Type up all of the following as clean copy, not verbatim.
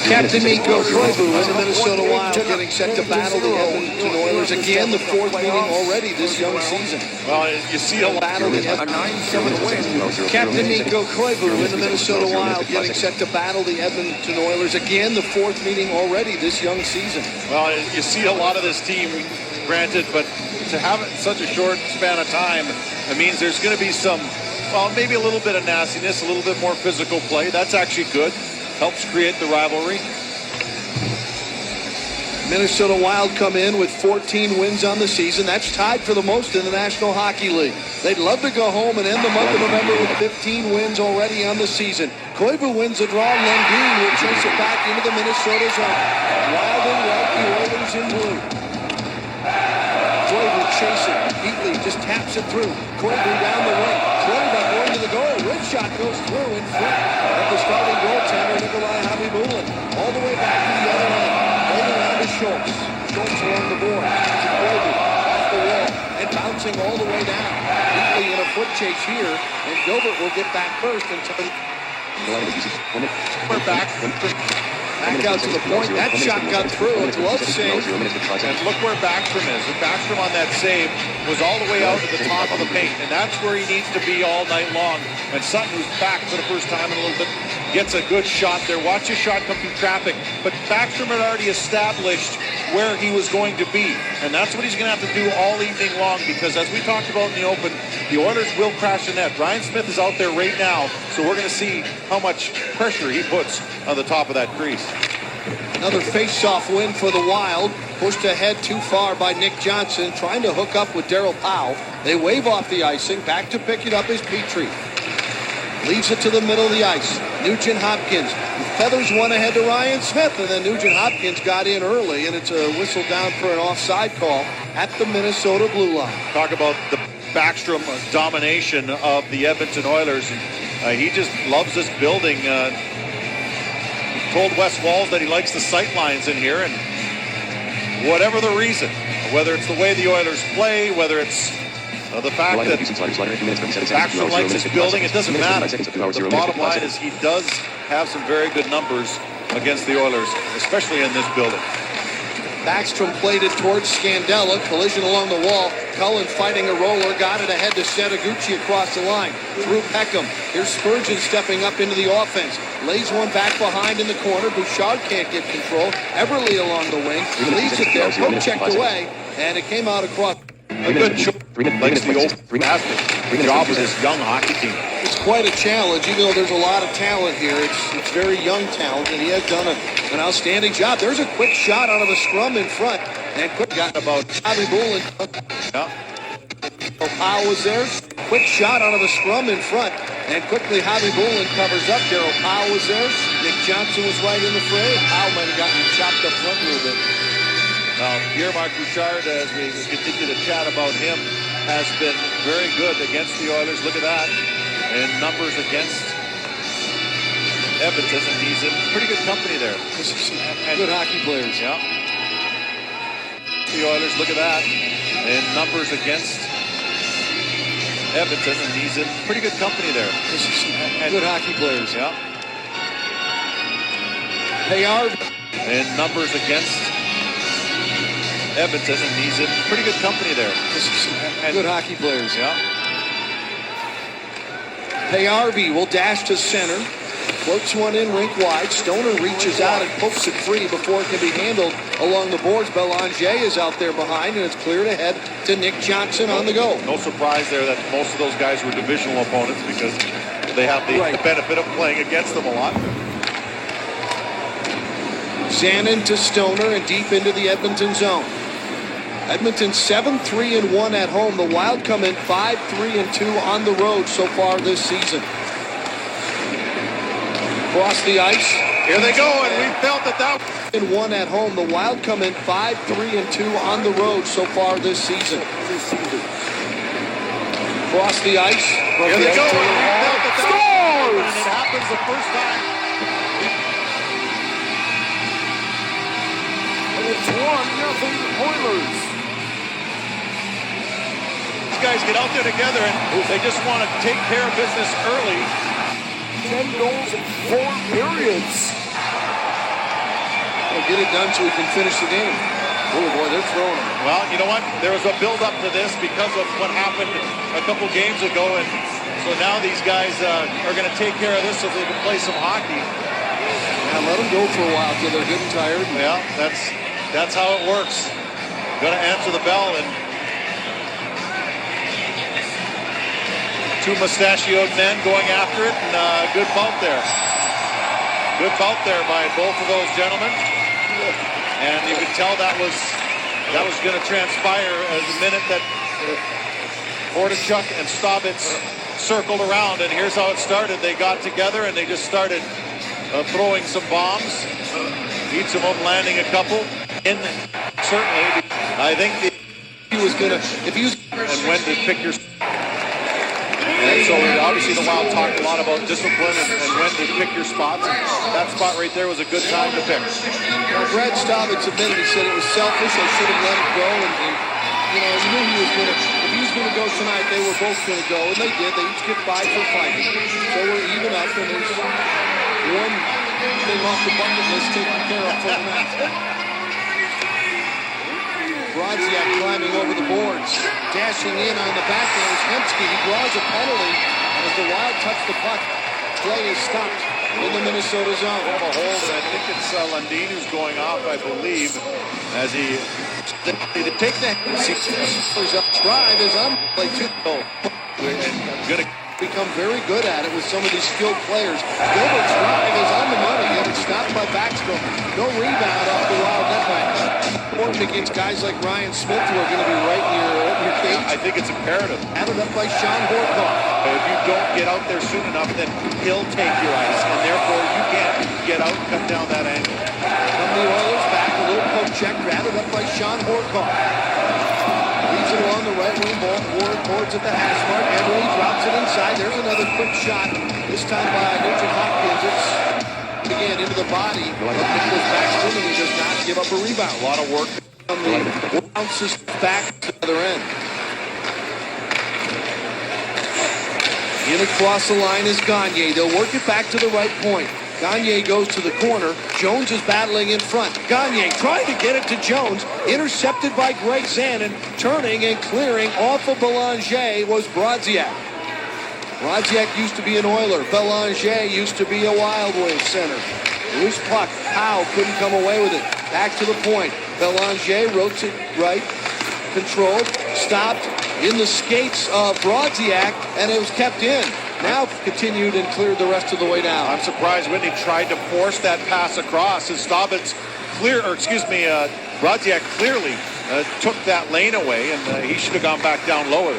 Captain Mikko Koivu in the Minnesota Wild getting set to battle the Edmonton Oilers again, the fourth meeting already this young season. Well, you see a battle a 9-7 win. Captain Mikko Koivu in the Minnesota Wild getting set to battle the Edmonton Oilers again, the fourth meeting already this young season. Well, you see a lot of this team, granted, but to have it in such a short span of time, it means there's going to be some, well, maybe a little bit of nastiness, a little bit more physical play. That's actually good. Helps create the rivalry. Minnesota Wild come in with 14 wins on the season. That's tied for the most in the National Hockey League. They'd love to go home and end the month of November with 15 wins already on the season. Koivu wins the draw. Lundin will chase it back into the Minnesota zone. Wild in red, the Oilers in blue. Koivu chasing. Heatley just taps it through. Koivu down the wing. Quarterback going to the goal. Wrist shot goes through in front of the starting goaltender, Nikolai Khabibulin. All the way back to the other end. Holding on to Schultz. Schultz along the board. To Koivu. Off the wall. And bouncing all the way down. Heatley in a foot chase here. And Gilbert will get back first until we're back out to the point. That shot got through. A glove save. And look where Backstrom is. And Backstrom on that save was all the way out to the top of the paint. And that's where he needs to be all night long. And Sutton, who's back for the first time in a little bit, gets a good shot there. Watch his shot come through traffic. But Backstrom had already established where he was going to be. And that's what he's going to have to do all evening long, because as we talked about in the open, the Oilers will crash the net. Ryan Smith is out there right now, so we're going to see how much pressure he puts on the top of that crease. Another face-off win for the Wild. Pushed ahead too far by Nick Johnson, trying to hook up with Daryl Powell. They wave off the icing. Back to pick it up is Petrie. Leaves it to the middle of the ice. Nugent Hopkins feathers one ahead to Ryan Smith, and then Nugent Hopkins got in early, and it's a whistle down for an offside call at the Minnesota blue line. Talk about the Backstrom domination of the Edmonton Oilers. He just loves this building. Told Wes Walz that he likes the sight lines in here, and whatever the reason, whether it's the way the Oilers play, whether it's the fact that Backstrom likes his building, it doesn't matter. The bottom line is he does have some very good numbers against the Oilers, especially in this building. Backstrom played it towards Scandella. Collision along the wall. Cullen fighting a roller. Got it ahead to Setaguchi across the line. Through Peckham. Here's Spurgeon stepping up into the offense. Lays one back behind in the corner. Bouchard can't get control. Everly along the wing. Leaves it there. Poke checked away. And it came out across. A good choice. Likes the old fantastic job with this young hockey team. It's quite a challenge, even though there's a lot of talent here. It's very young talent, and he has done an outstanding job. There's a quick shot out of a scrum in front, and quick got about Khabibulin. Yeah. Powell was there. Quick shot out of a scrum in front, and quickly Khabibulin covers up. Daryl Powell was there. Nick Johnson was right in the fray. Powell might have gotten chopped up front a little bit. Now, Pierre-Marc Bouchard, as we continue to chat about him, has been very good against the Oilers. Look at that. And numbers against Edmonton, and he's in pretty good company there. This is some good hockey players. Yeah. The Oilers, look at that. And numbers against Edmonton, and he's in pretty good company there. This is some good hockey players. Yeah. They are. And numbers against Edmonton, and he's in pretty good company there. This is some good hockey players. Yeah. Payarvi will dash to center. Floats one in rink wide. Stoner reaches out and pokes it free before it can be handled along the boards. Belanger is out there behind, and it's cleared ahead to Nick Johnson on the go. No surprise there that most of those guys were divisional opponents, because they have the benefit of playing against them a lot. Zanin to Stoner and deep into the Edmonton zone. Edmonton 7-3-1 at home. The Wild come in 5-3-2 on the road so far this season. Across the ice. Here they go, and we felt that. In one at home. The Wild come in 5-3-2 on the road so far this season. Across the ice. Here they go, and we felt that. Scores! And it happens the first time. And it's 1-0 Oilers. These guys get out there together, and they just want to take care of business early. 10 goals in 4 periods. get it done so we can finish the game. Oh boy, they're throwing him. Well, you know what? There was a build-up to this because of what happened a couple games ago, and so now these guys are going to take care of this so they can play some hockey. Yeah, let them go for a while till they're getting tired. Yeah, that's how it works. Got to answer the bell, and two mustachioed men going after it, and good bout there. Good bout there by both of those gentlemen. And you could tell that was going to transpire as the minute that Hordichuk and Staubitz circled around. And here's how it started. They got together and they just started throwing some bombs. Each of them landing a couple. And certainly, I think he was going to, if he was... And when to pick your... And so obviously the Wild talked a lot about discipline and when to pick your spots. And that spot right there was a good time to pick. Well, Brad Staubitz admitted, he said it was selfish. I should have let it go. And you know, he knew he was going to, if he was going to go tonight, they were both going to go. And they did. They each get 5 for fighting. So we're even up. And there's one thing off the bucket list taken care of for the night. Brodziak climbing over the boards, dashing in on the backhand is Hemsky. He draws a penalty as the Wild touch the puck. Play is stopped in the Minnesota zone. A hold, and I think it's Lundin who's going off, I believe, as he... They take the drive is on play 2. And going to become very good at it with some of these skilled players. Gilbert's drive is on the money, and it's stopped by Backstrom. No rebound off the Wild netback. Important against guys like Ryan Smith, who are going to be right in your cage. I think it's imperative. Added up by Sean Horkoff. If you don't get out there soon enough, then he'll take your ice, and therefore you can't get out and cut down that angle. From the Oilers back, a little poke check, added up by Sean Horkoff. Leaves it along the right wing, ball boards at the hash mark. Eberle drops it inside. There's another quick shot, this time by Nugent Hopkins. It's again into the body of Nicholas Backstrom, and he does not give up a rebound. A lot of work. On the bounces back to the other end. In across the line is Gagne. They'll work it back to the right point. Gagne goes to the corner. Jones is battling in front. Gagne trying to get it to Jones. Intercepted by Greg Zanin. Turning and clearing off of Belanger was Brodziak. Brodziak used to be an Oiler. Belanger used to be a Wild Wave center. Loose puck. Howe couldn't come away with it. Back to the point. Belanger rotates it right. Controlled. Stopped in the skates of Brodziak, and it was kept in. Now continued and cleared the rest of the way down. I'm surprised Whitney tried to force that pass across. As Staubitz Brodziak clearly took that lane away, and he should have gone back down lower.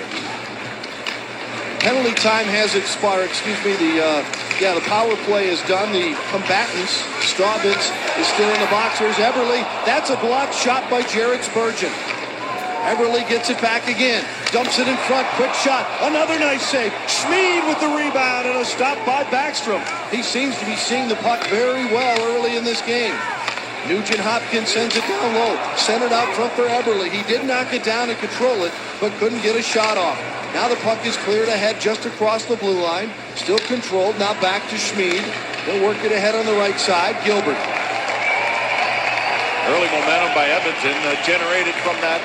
Penalty time has expired. The power play is done. The combatants, Staubitz is still in the box. Here's Eberle. That's a blocked shot by Jared Spurgeon. Eberle gets it back again. Dumps it in front. Quick shot. Another nice save. Schmid with the rebound and a stop by Backstrom. He seems to be seeing the puck very well early in this game. Nugent Hopkins sends it down low. Centered out front for Eberle. He did knock it down and control it, but couldn't get a shot off. Now the puck is cleared ahead just across the blue line. Still controlled. Now back to Schmid. They'll work it ahead on the right side. Gilbert. Early momentum by Edmonton generated from that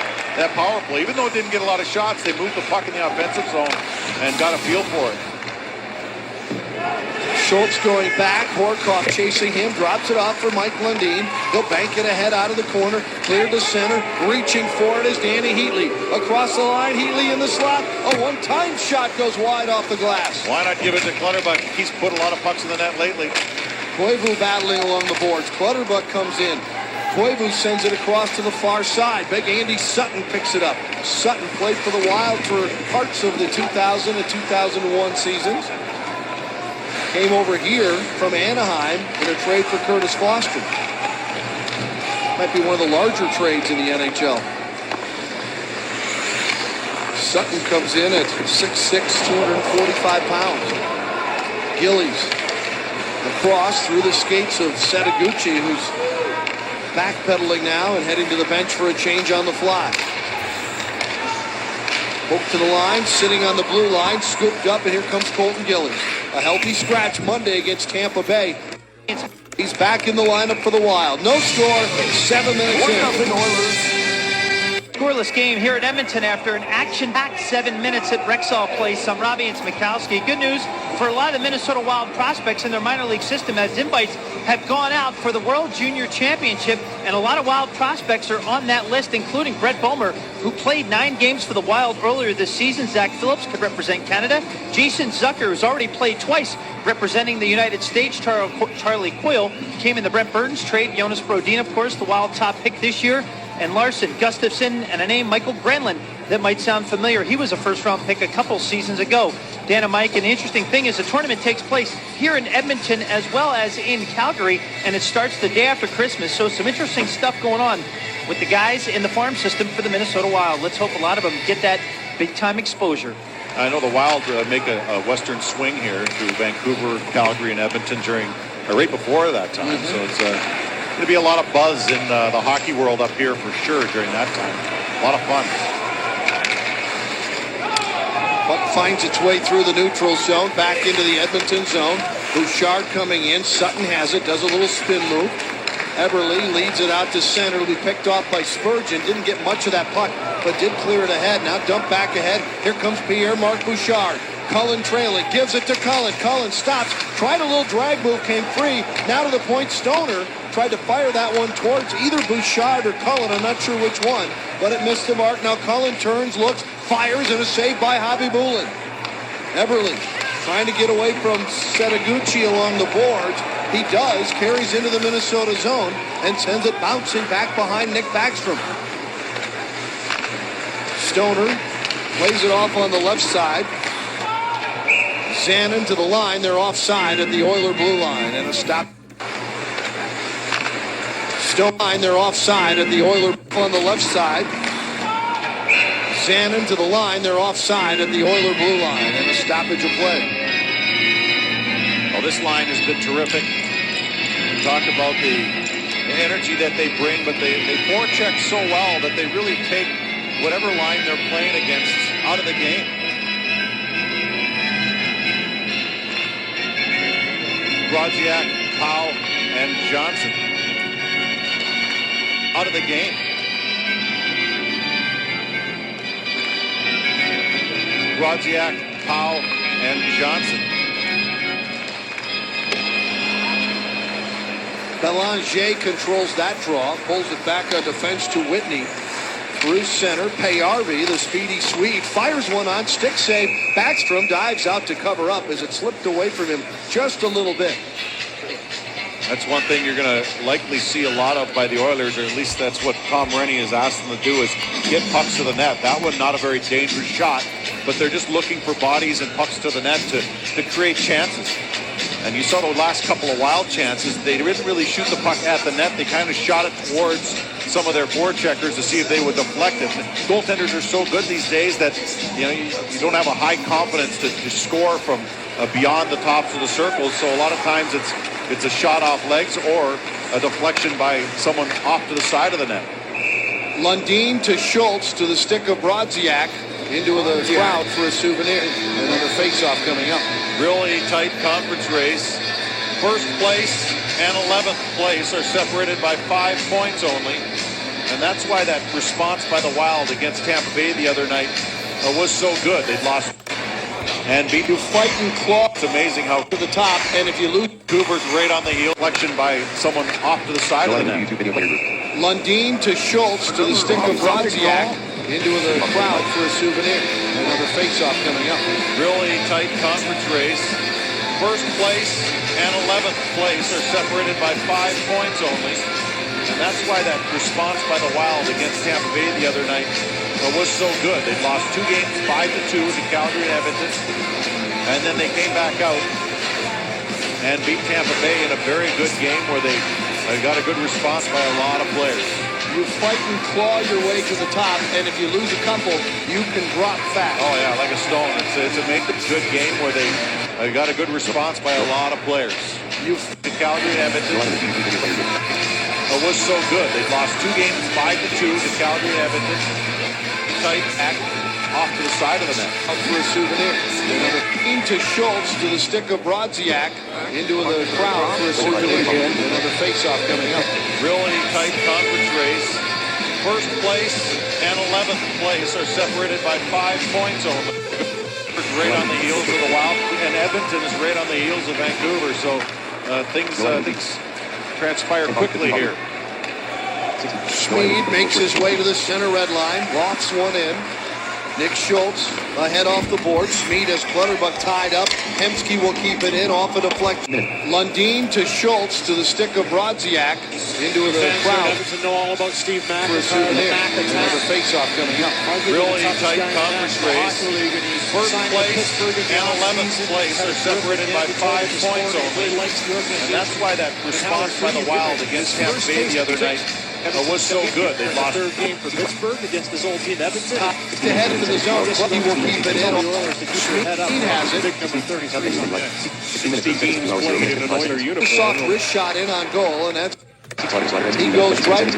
power play. Even though it didn't get a lot of shots, they moved the puck in the offensive zone and got a feel for it. Schultz going back. Horkoff chasing him. Drops it off for Mike Lundin. He'll bank it ahead out of the corner. Cleared to center. Reaching for it is Danny Heatley. Across the line, Heatley in the slot. A one-time shot goes wide off the glass. Why not give it to Clutterbuck? He's put a lot of pucks in the net lately. Koivu battling along the boards. Clutterbuck comes in. Koivu sends it across to the far side. Big Andy Sutton picks it up. Sutton played for the Wild for parts of the 2000 and 2001 seasons. Came over here from Anaheim in a trade for Curtis Foster. Might be one of the larger trades in the NHL. Sutton comes in at 6'6", 245 pounds. Gillies across through the skates of Setaguchi, who's backpedaling now and heading to the bench for a change on the fly. Hook to the line, sitting on the blue line, scooped up, and here comes Colton Gillies. A healthy scratch Monday against Tampa Bay. He's back in the lineup for the Wild. No score, 7 minutes in. 1-0 Oilers. Scoreless game here at Edmonton after an action-packed 7 minutes at Rexall Place. I'm Robbie and Smikowski. Good news for a lot of the Minnesota Wild prospects in their minor league system as invites have gone out for the World Junior Championship, and a lot of Wild prospects are on that list, including Brett Boehmer, who played 9 games for the Wild earlier this season. Zach Phillips could represent Canada. Jason Zucker, who's already played twice representing the United States. Charlie Coyle came in the Brent Burns trade. Jonas Brodin, of course, the Wild top pick this year. And Larson, Gustafsson, and a name, Michael Granlund, that might sound familiar. He was a first-round pick a couple seasons ago. Dan and Mike, and the interesting thing is the tournament takes place here in Edmonton as well as in Calgary, and it starts the day after Christmas. So some interesting stuff going on with the guys in the farm system for the Minnesota Wild. Let's hope a lot of them get that big-time exposure. I know the Wild make a western swing here through Vancouver, Calgary, and Edmonton right before that time. So it's going to be a lot of buzz in the hockey world up here for sure during that time. A lot of fun. Puck finds its way through the neutral zone, back into the Edmonton zone. Bouchard coming in. Sutton has it, does a little spin move. Eberle leads it out to center. It'll be picked off by Spurgeon. Didn't get much of that puck, but did clear it ahead. Now dump back ahead. Here comes Pierre-Marc Bouchard. Cullen trailing, gives it to Cullen. Cullen stops, tried a little drag move, came free. Now to the point, Stoner tried to fire that one towards either Bouchard or Cullen. I'm not sure which one, but it missed the mark. Now Cullen turns, looks, fires, and a save by Javi Bulin. Eberle trying to get away from Setaguchi along the boards. He does, carries into the Minnesota zone and sends it bouncing back behind Nick Backstrom. Stoner plays it off on the left side. Zanin to the line. They're offside at the Oiler blue line, and a stop. Stoner, they're offside at the Oiler on the left side. Zanin to the line. They're offside at the Oiler blue line, and a stoppage of play. Well, this line has been terrific. We talked about the energy that they bring, but they forecheck so well that they really take whatever line they're playing against out of the game. Brodziak, Powell, and Johnson out of the game. Brodziak, Powell, and Johnson. Belanger controls that draw, pulls it back on defense to Whitney. Through center, Payarvi, the speedy Swede, fires one on, stick save. Backstrom dives out to cover up as it slipped away from him just a little bit. That's one thing you're going to likely see a lot of by the Oilers, or at least that's what Tom Rennie has asked them to do, is get pucks to the net. That one, not a very dangerous shot, but they're just looking for bodies and pucks to the net to create chances. And you saw the last couple of Wild chances. They didn't really shoot the puck at the net. They kind of shot it towards some of their forecheckers to see if they would deflect it. And goaltenders are so good these days that you don't have a high confidence to score from beyond the tops of the circles. So a lot of times it's a shot off legs or a deflection by someone off to the side of the net. Lundin to Schultz to the stick of Brodziak into the crowd for a souvenir. Another face-off coming up. Really tight conference race. First place and 11th place are separated by 5 points only. And that's why that response by the Wild against Tampa Bay the other night was so good. They'd lost and beat. You fight and claw. It's amazing how to the top, and if you lose, Cooper's right on the heel. Deflection by someone off to the side of the net. Lundin to Schultz to the stick of Brodziak into the crowd for a souvenir. Another face-off coming up. Really tight conference race. First place and 11th place are separated by 5 points only. And that's why that response by the Wild against Tampa Bay the other night was so good. They'd lost 2 games, 5-2 to Calgary and Edmonton. And then they came back out and beat Tampa Bay in a very good game where they got a good response by a lot of players. You fight and claw your way to the top, and if you lose a couple, you can drop fast. Oh yeah, like a stone. It's a make a good game where they got a good response by a lot of players. The Calgary and Edmonton was so good. They'd lost 2 games, 5-2 to Calgary and Edmonton. Tight back off to the side of the net. Out for a souvenir. Into Schultz to the stick of Brodziak. Into the crowd for a souvenir. Another face-off coming up. Really tight conference race. First place and 11th place are separated by 5 points only. Right on the heels of the Wild, and Edmonton is right on the heels of Vancouver. So things transpire quickly here. Schmid makes his way to the center red line, lofts one in. Nick Schultz ahead off the board. Schmid has Clutterbuck tied up. Hemsky will keep it in off a deflection. Lundin to Schultz to the stick of Brodziak into the crowd. To know all about Steve Mack for a souvenir. Another face-off coming up. Really tight conference race. First place and 11th place are separated by 5 points only. And that's why that response by the Wild against Tampa Bay the other night was so good. They lost third game for Pittsburgh against his old team Edmonton. To head into the zone, he will keep it in. He has it. Big number 33. 60 games played in an Oiler uniform. Soft wrist shot in on goal, and that's. He goes right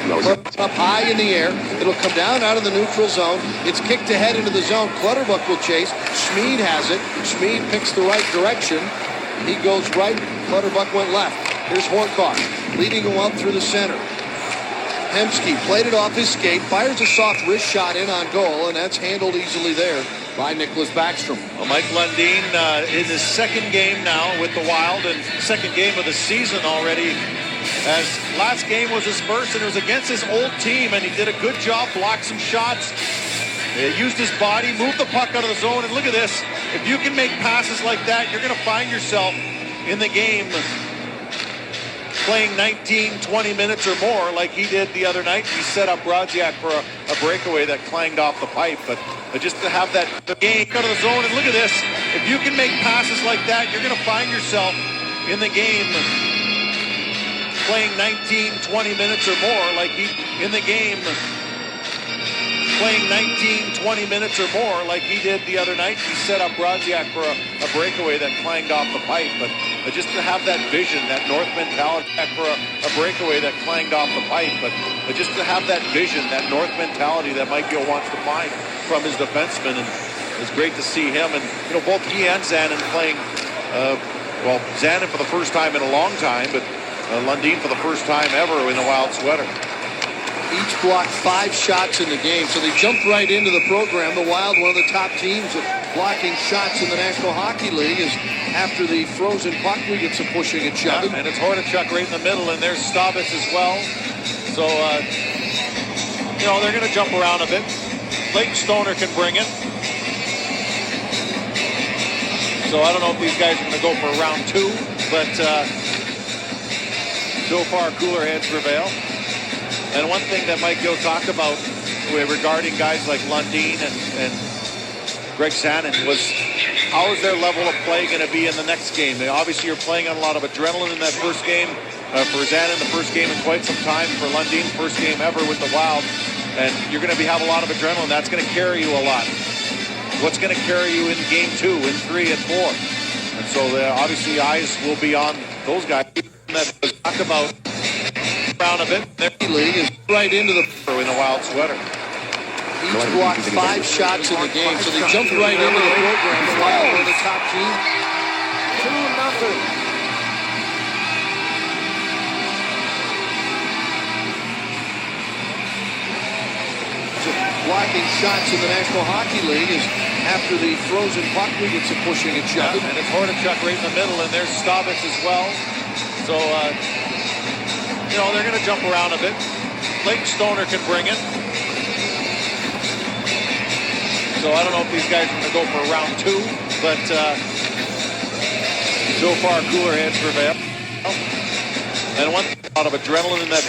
up high in the air. It'll come down out of the neutral zone. It's kicked ahead into the zone. Clutterbuck will chase. Schmid has it. Schmid picks the right direction. He goes right. Clutterbuck went left. Here's Horcock leading him up through the center. Hemsky played it off his skate, fires a soft wrist shot in on goal, and that's handled easily there by Nicholas Backstrom. Well, Mike Lundin in his second game now with the Wild, and second game of the season already, as last game was his first, and it was against his old team, and he did a good job, blocked some shots, used his body, moved the puck out of the zone, and look at this. If you can make passes like that, you're going to find yourself in the game playing 19, 20 minutes or more like he did the other night. He set up Brodziak for a breakaway that clanged off the pipe, but just to have that game out of the zone, and look at this. If you can make passes like that, you're going to find yourself in the game playing 19, 20 minutes or more like he in the game playing 19, 20 minutes or more like he did the other night. He set up Brodziak for a breakaway that clanged off the pipe, but just to have that vision, that North mentality for a breakaway that clanged off the pipe, but just to have that vision, that North mentality that Mike Gill wants to find from his defenseman, and it's great to see him. And both he and Zanin playing, Zanin for the first time in a long time, but Lundin for the first time ever in a Wild sweater. Each blocked 5 shots in the game, so they jumped right into the program. The Wild, one of the top teams at blocking shots in the National Hockey League, is after the frozen puck, we get some pushing and shoving. Yeah, and it's Hordichuk right in the middle, and there's Staubitz as well. So, they're going to jump around a bit. Clayton Stoner can bring it. So I don't know if these guys are going to go for round 2, but so far cooler heads prevail. And one thing that Mike Gill talked about regarding guys like Lundin and Greg Zanin was, how is their level of play going to be in the next game? Obviously, you're playing on a lot of adrenaline in that first game. For Zanin, the first game in quite some time. For Lundin, first game ever with the Wild. And you're going to have a lot of adrenaline. That's going to carry you a lot. What's going to carry you in game 2, in 3, and 4? And so obviously eyes will be on those guys that talked about around a bit. The league is right into the in a Wild sweater. Each blocked 5 shots in the game, so they jumped right into the program. The Wild were the top team. 2-0. Blocking shots in the National Hockey League is after the frozen puck, we get some pushing and shoving. Yeah, and it's Hordichuk right in the middle, and there's Staubitz as well. So, they're going to jump around a bit. Clayton Stoner can bring it. So I don't know if these guys are going to go for round 2, but so far cooler heads prevail. And a lot of adrenaline in that,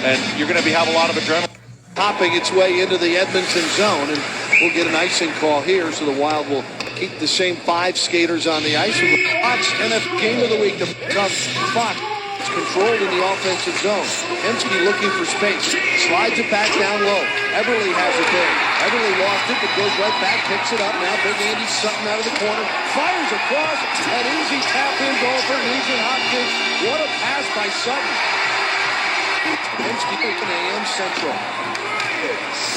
and you're going to have a lot of adrenaline. Popping its way into the Edmonton zone, and we'll get an icing call here, so the Wild will keep the same 5 skaters on the ice. And the game of the week, the spot is controlled in the offensive zone. Hemsky looking for space, slides it back down low. Everly has it there. Everly lost it, but goes right back, picks it up. Now big Andy Sutton out of the corner, fires across, an easy tap-in goal for Nugent Hopkins. What a pass by Sutton. Hemsky in AM Central.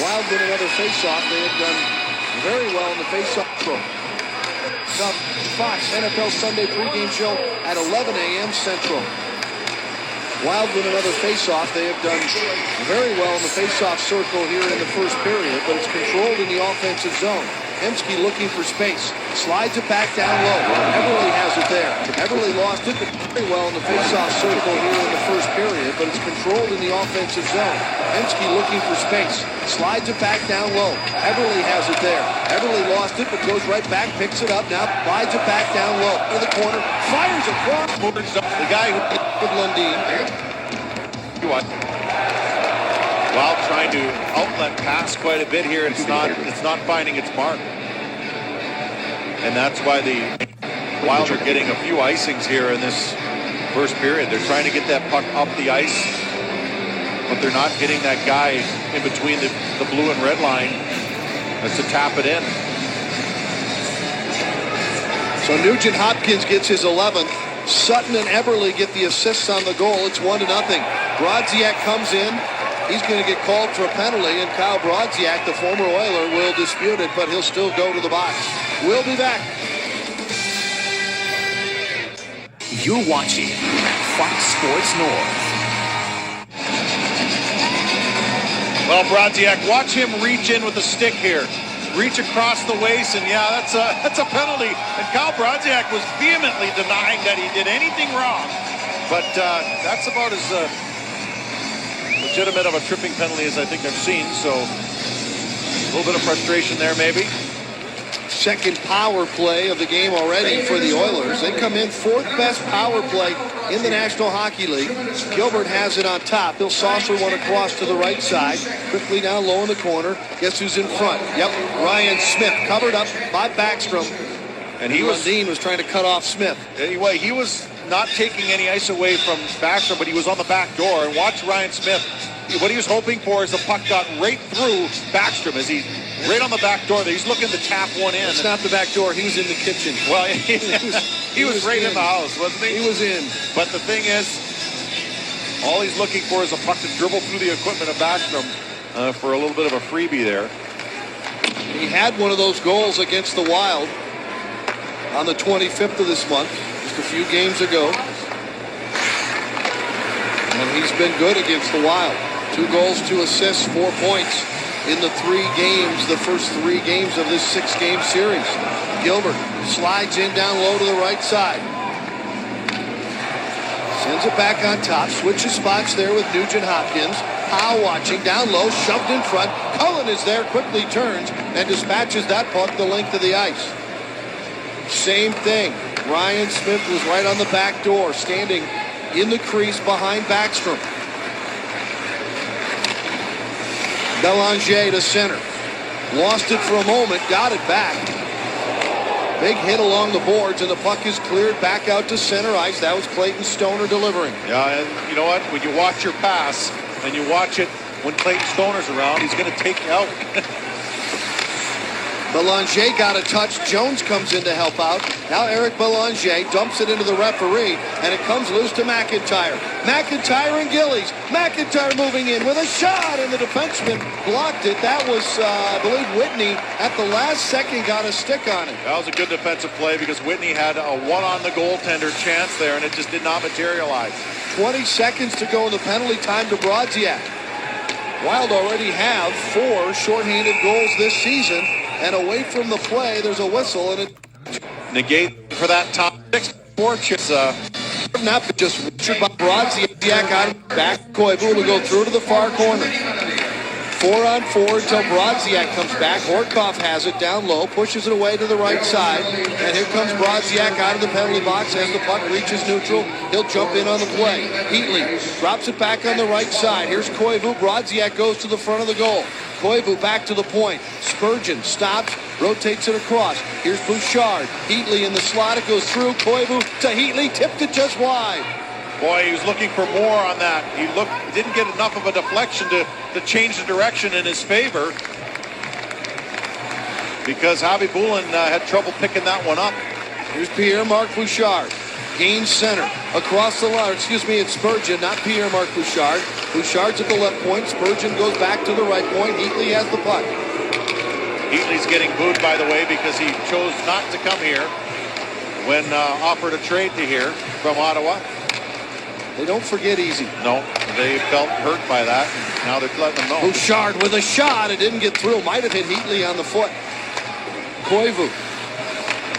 Wild win another face-off. They had done very well in the faceoff throw. Fox NFL Sunday pregame show at 11 a.m. Central. Wild win another faceoff. They have done very well in the faceoff circle here in the first period, but it's controlled in the offensive zone. Hemsky looking for space. Slides it back down low. Everly has it there. Everly lost it, but very well in the faceoff circle here in the first period, but it's controlled in the offensive zone. Hemsky looking for space. Slides it back down low. Everly has it there. Everly lost it, but goes right back, picks it up now, slides it back down low. To the corner, fires across. The guy who with Lundin. Wild trying to outlet pass quite a bit here. It's not finding its mark. And that's why the Wild are getting a few icings here in this first period. They're trying to get that puck up the ice, but they're not getting that guy in between the blue and red line as to tap it in. So Nugent Hopkins gets his 11th. Sutton and Eberle get the assists on the goal. It's 1-0. Brodziak comes in. He's going to get called for a penalty, and Kyle Brodziak, the former Oiler, will dispute it, but he'll still go to the box. We'll be back. You're watching Fox Sports North. Well, Brodziak, watch him reach in with the stick here. Reach across the waist, and yeah, that's a penalty. And Kyle Brodziak was vehemently denying that he did anything wrong. But that's about as legitimate of a tripping penalty as I think I've seen. So a little bit of frustration there, maybe. Second power play of the game already for the Oilers. They come in fourth best power play in the National Hockey League. Gilbert has it on top. He'll saucer one across to the right side. Quickly down low in the corner. Guess who's in front? Yep, Ryan Smith, covered up by Backstrom. And Lundin was trying to cut off Smith. Anyway, he was not taking any ice away from Backstrom, but he was on the back door. And watch Ryan Smith. What he was hoping for is the puck got right through Backstrom as he right on the back door there. He's looking to tap one in. It's not the back door. He was in the kitchen. Well, he was right in the house, wasn't he? He was in. But the thing is, all he's looking for is a puck to dribble through the equipment of Backstrom for a little bit of a freebie there. He had one of those goals against the Wild on the 25th of this month, just a few games ago. And he's been good against the Wild. 2 goals, 2 assists, 4 points in the 3 games, the first 3 games of this 6-game series. Gilbert slides in down low to the right side. Sends it back on top, switches spots there with Nugent Hopkins. Howe watching, down low, shoved in front. Cullen is there, quickly turns and dispatches that puck the length of the ice. Same thing. Ryan Smith was right on the back door, standing in the crease behind Backstrom. Belanger to center. Lost it for a moment, got it back. Big hit along the boards, and the puck is cleared back out to center ice. That was Clayton Stoner delivering. Yeah, and you know what? When you watch your pass, and you watch it when Clayton Stoner's around, he's going to take you out. Belanger got a touch. Jones comes in to help out. Now Eric Belanger dumps it into the referee, and it comes loose to McIntyre. McIntyre and Gillies. McIntyre moving in with a shot, and the defenseman blocked it. That was, I believe, Whitney at the last second got a stick on it. That was a good defensive play because Whitney had a one-on-the-goaltender chance there, and it just did not materialize. 20 seconds to go in the penalty time to Brodziak. Wild already have 4 shorthanded goals this season. And away from the play, there's a whistle, and it negate for that top 6 porch. It's not just Richard by Brodziak out of back. Koivu will go through to the far corner. 4-on-4 until Brodziak comes back. Horkoff has it down low, pushes it away to the right side, and here comes Brodziak out of the penalty box as the puck reaches neutral. He'll jump in on the play. Heatley drops it back on the right side. Here's Koivu. Brodziak goes to the front of the goal. Koivu back to the point. Spurgeon stops, rotates it across. Here's Bouchard. Heatley in the slot. It goes through. Koivu to Heatley. Tipped it just wide. Boy, he was looking for more on that. He didn't get enough of a deflection to change the direction in his favor because Javi Bulin had trouble picking that one up. Here's Pierre-Marc Bouchard. Gains center. Across the line. It's Spurgeon, not Pierre-Marc Bouchard. Bouchard's at the left point. Spurgeon goes back to the right point. Heatley has the puck. Heatley's getting booed, by the way, because he chose not to come here when offered a trade to here from Ottawa. They don't forget easy. No, they felt hurt by that. And now they're letting them know. Bouchard with a shot. It didn't get through. Might have hit Heatley on the foot. Koivu.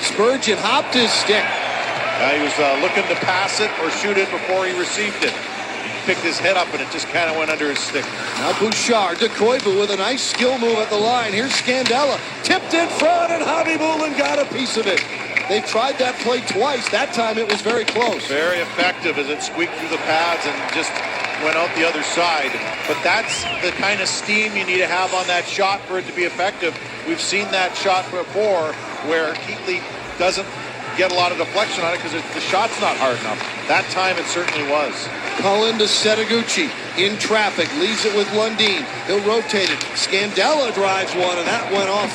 Spurgeon hopped his stick. He was looking to pass it or shoot it before he received it. He picked his head up and it just kind of went under his stick. Now Bouchard to Koivu with a nice skill move at the line. Here's Scandella. Tipped in front and Khabibulin got a piece of it. They tried that play twice. That time it was very close. Very effective as it squeaked through the pads and just went out the other side. But that's the kind of steam you need to have on that shot for it to be effective. We've seen that shot before where Heatley doesn't get a lot of deflection on it because the shot's not hard enough. That time it certainly was. Cullen to Setoguchi in traffic, leaves it with Lundin. He'll rotate it. Scandella drives one, and that went off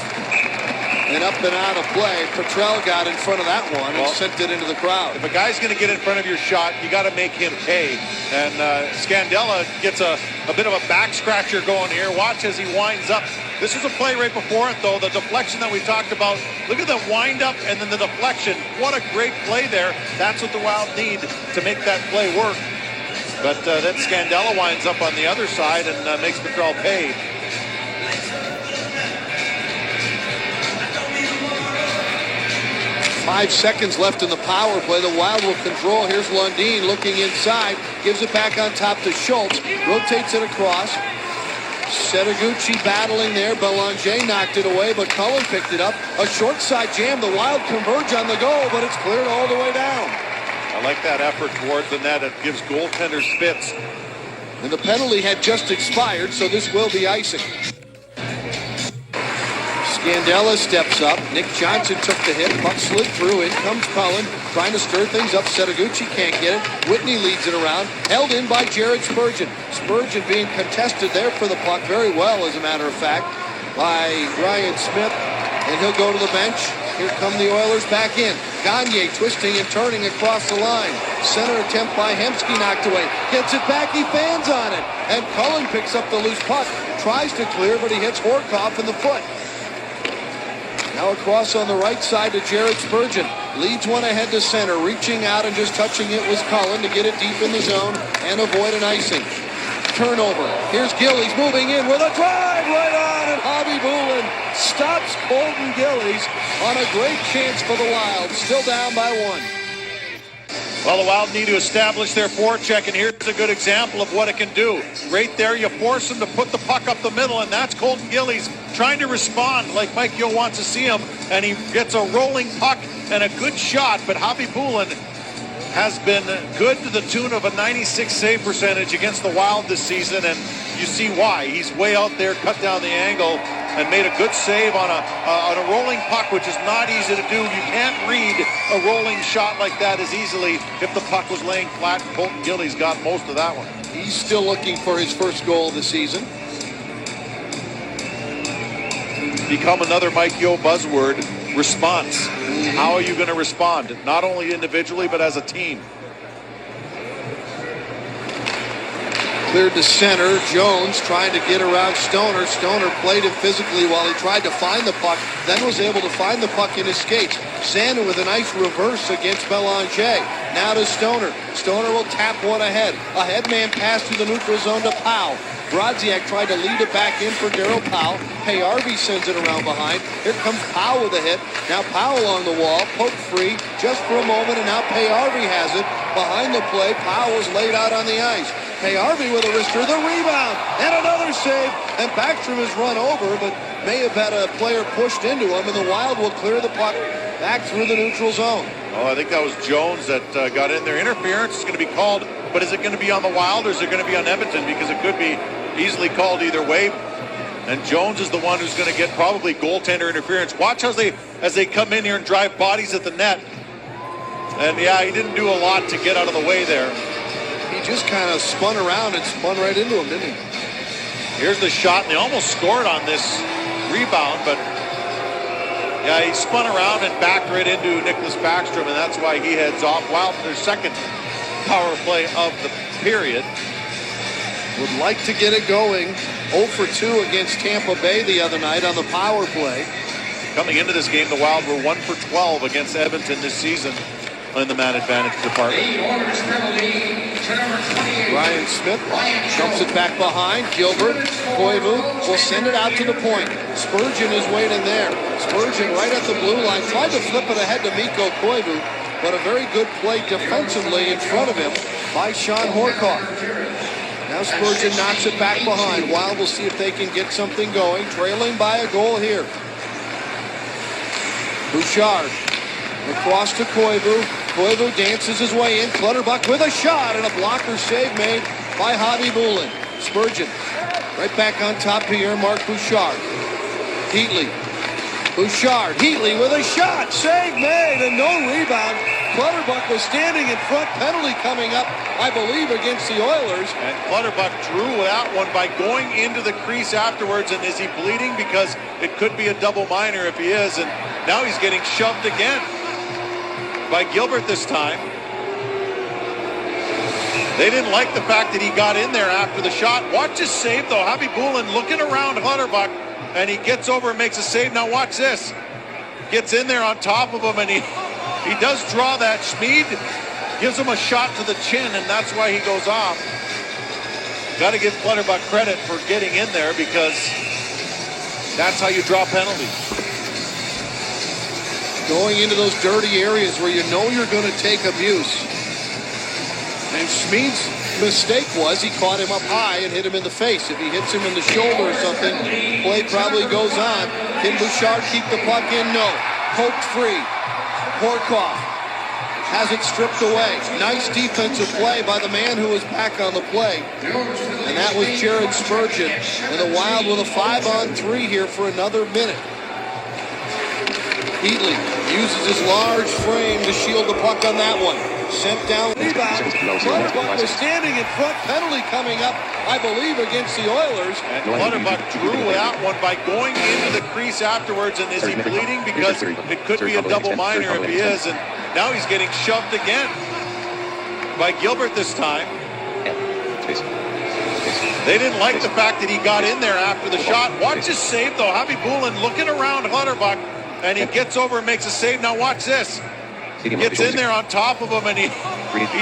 and up and out of play. Petrell got in front of that one and sent it into the crowd. If a guy's going to get in front of your shot, you got to make him pay. And Scandella gets a bit of a back scratcher going here. Watch as he winds up. This is a play right before it, though. The deflection that we talked about. Look at the wind up and then the deflection. What a great play there. That's what the Wild need to make that play work. But then Scandella winds up on the other side and makes Petrell pay. Five seconds left in the power play. The Wild will control. Here's Lundin looking inside. Gives it back on top to Schultz. Rotates it across. Setoguchi battling there. Belanger knocked it away, but Cullen picked it up. A short side jam. The Wild converge on the goal, but it's cleared all the way down. I like that effort towards the net. It gives goaltenders fits. And the penalty had just expired, so this will be icing. Scandella steps up. Nick Johnson took the hit. Puck slid through. In comes Cullen, trying to stir things up. Setoguchi can't get it. Whitney leads it around. Held in by Jared Spurgeon. Spurgeon being contested there for the puck very well, as a matter of fact, by Ryan Smith. And he'll go to the bench. Here come the Oilers back in. Gagne twisting and turning across the line. Center attempt by Hemsky knocked away. Gets it back. He fans on it. And Cullen picks up the loose puck. Tries to clear, but he hits Horkoff in the foot. Now across on the right side to Jared Spurgeon. Leads one ahead to center. Reaching out and just touching it was Cullen to get it deep in the zone and avoid an icing. Turnover. Here's Gillies moving in with a drive right on, and Khabibulin stops Colton Gillies on a great chance for the Wild. Still down by one. Well, the Wild need to establish their forecheck, and here's a good example of what it can do. Right there, you force him to put the puck up the middle, and that's Colton Gillies trying to respond like Mike Yeo wants to see him, and he gets a rolling puck and a good shot, but Khabibulin has been good to the tune of a 96 save percentage against the Wild this season, and you see why. He's way out there, cut down the angle, and made a good save on a rolling puck, which is not easy to do. You can't read a rolling shot like that as easily if the puck was laying flat. Colton Gillies got most of that one. He's still looking for his first goal of the season. Become another Mike Yeo buzzword, response. How are you going to respond? Not only individually, but as a team. Cleared to center. Jones trying to get around Stoner. Stoner played him physically while he tried to find the puck, then was able to find the puck in his skates. Sandin with a nice reverse against Belanger. Now to Stoner. Stoner will tap one ahead. A headman pass through the neutral zone to Powell. Brodziak tried to lead it back in for Daryl Powell. Payarvi sends it around behind. Here comes Powell with a hit. Now Powell on the wall, poke free just for a moment, and now Payarvi has it. Behind the play, Powell is laid out on the ice. Payarvi with a wrister, the rebound, and another save. And Backstrom is run over, but may have had a player pushed into him, and the Wild will clear the puck back through the neutral zone. Oh, I think that was Jones that got in there. Interference is going to be called, but is it going to be on the Wild or is it going to be on Edmonton? Because it could be easily called either way. And Jones is the one who's going to get probably goaltender interference. Watch as they come in here and drive bodies at the net. And yeah, he didn't do a lot to get out of the way there. He just kind of spun around and spun right into him, didn't he? Here's the shot, and they almost scored on this rebound, but yeah, he spun around and backed right into Nicholas Backstrom, and that's why he heads off. Wild, their second power play of the period. would like to get it going. 0 for 2 against Tampa Bay the other night on the power play. Coming into this game, the Wild were 1 for 12 against Edmonton this season in the man advantage department. Ryan Smith dumps it back behind. Gilbert, Koivu will send it out to the point. Spurgeon is waiting there. Spurgeon right at the blue line. Tried to flip it ahead to Mikko Koivu, but a very good play defensively in front of him by Sean Horcoff. Now Spurgeon knocks it back behind. Wild will see if they can get something going. Trailing by a goal here. Bouchard across to Koivu. Koivu dances his way in. Clutterbuck with a shot and a blocker save made by Javi Bulin. Spurgeon right back on top here. Mark Bouchard. Heatley. Bouchard. Heatley with a shot. Save made and no rebound. Clutterbuck was standing in front. Penalty coming up, I believe, against the Oilers. And Clutterbuck drew that one by going into the crease afterwards. And is he bleeding? Because it could be a double minor if he is. And now he's getting shoved again by Gilbert this time. They didn't like the fact that he got in there after the shot. Watch his save, though. Javi Bulin looking around Clutterbuck, and he gets over and makes a save. Now watch this. Gets in there on top of him, and he does draw that. Schmid gives him a shot to the chin, and that's why he goes off. Got to give Clutterbuck credit for getting in there, because that's how you draw penalties. Going into those dirty areas where you know you're going to take abuse. And Schmid's mistake was he caught him up high and hit him in the face. If he hits him in the shoulder or something, play probably goes on. Can Bouchard keep the puck in? No. Poked free. Horcoff has it stripped away. Nice defensive play by the man who was back on the play. And that was Jared Spurgeon. And the Wild with a 5-on-3 here for another minute. Heatley uses his large frame to shield the puck on that one. Sent down. Rebound. Clutterbuck was standing in front. Penalty coming up, I believe, against the Oilers. And Clutterbuck drew that one by going into the crease afterwards. And is he bleeding? Because it could be a double minor if he is. And now he's getting shoved again by Gilbert this time. They didn't like the fact that he got in there after the shot. Watch his save, though. Javi Bulin looking around Clutterbuck, and he gets over and makes a save. Now watch this. Gets in there on top of him, and he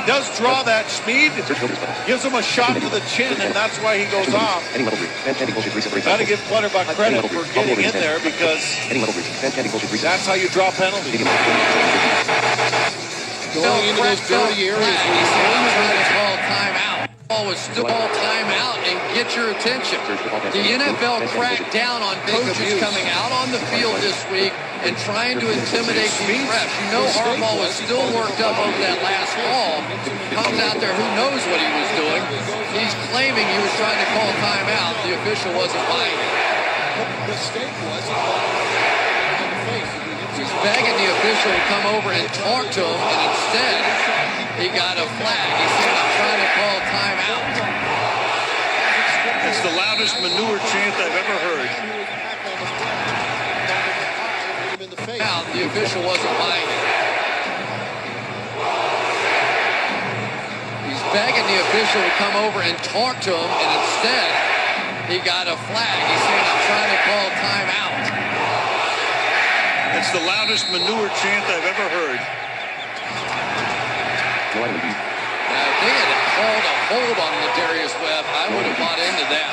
does draw that. Schmid gives him a shot to the chin, and that's why he goes off. Got to give Clutterbuck credit for getting in there, because that's how you draw penalties. Going into those dirty areas where you know you're going to call timeout. Ball was still all timeout and get your attention. The NFL cracked down on coaches coming out on the field this week and trying to intimidate these refs. You know Harbaugh was still worked up over that last call. Comes out there, who knows what he was doing. He's claiming he was trying to call timeout. The official wasn't buying it. The mistake was he's begging the official to come over and talk to him, and instead he got a flag. He said, I'm trying to call timeout. It's the loudest manure chant I've ever heard. The official wasn't buying it. He's begging the official to come over and talk to him, and instead he got a flag. He's saying, I'm trying to call timeout. It's the loudest manure chant I've ever heard. Now, if they had called a hold on Ladarius Webb, I would have bought into that.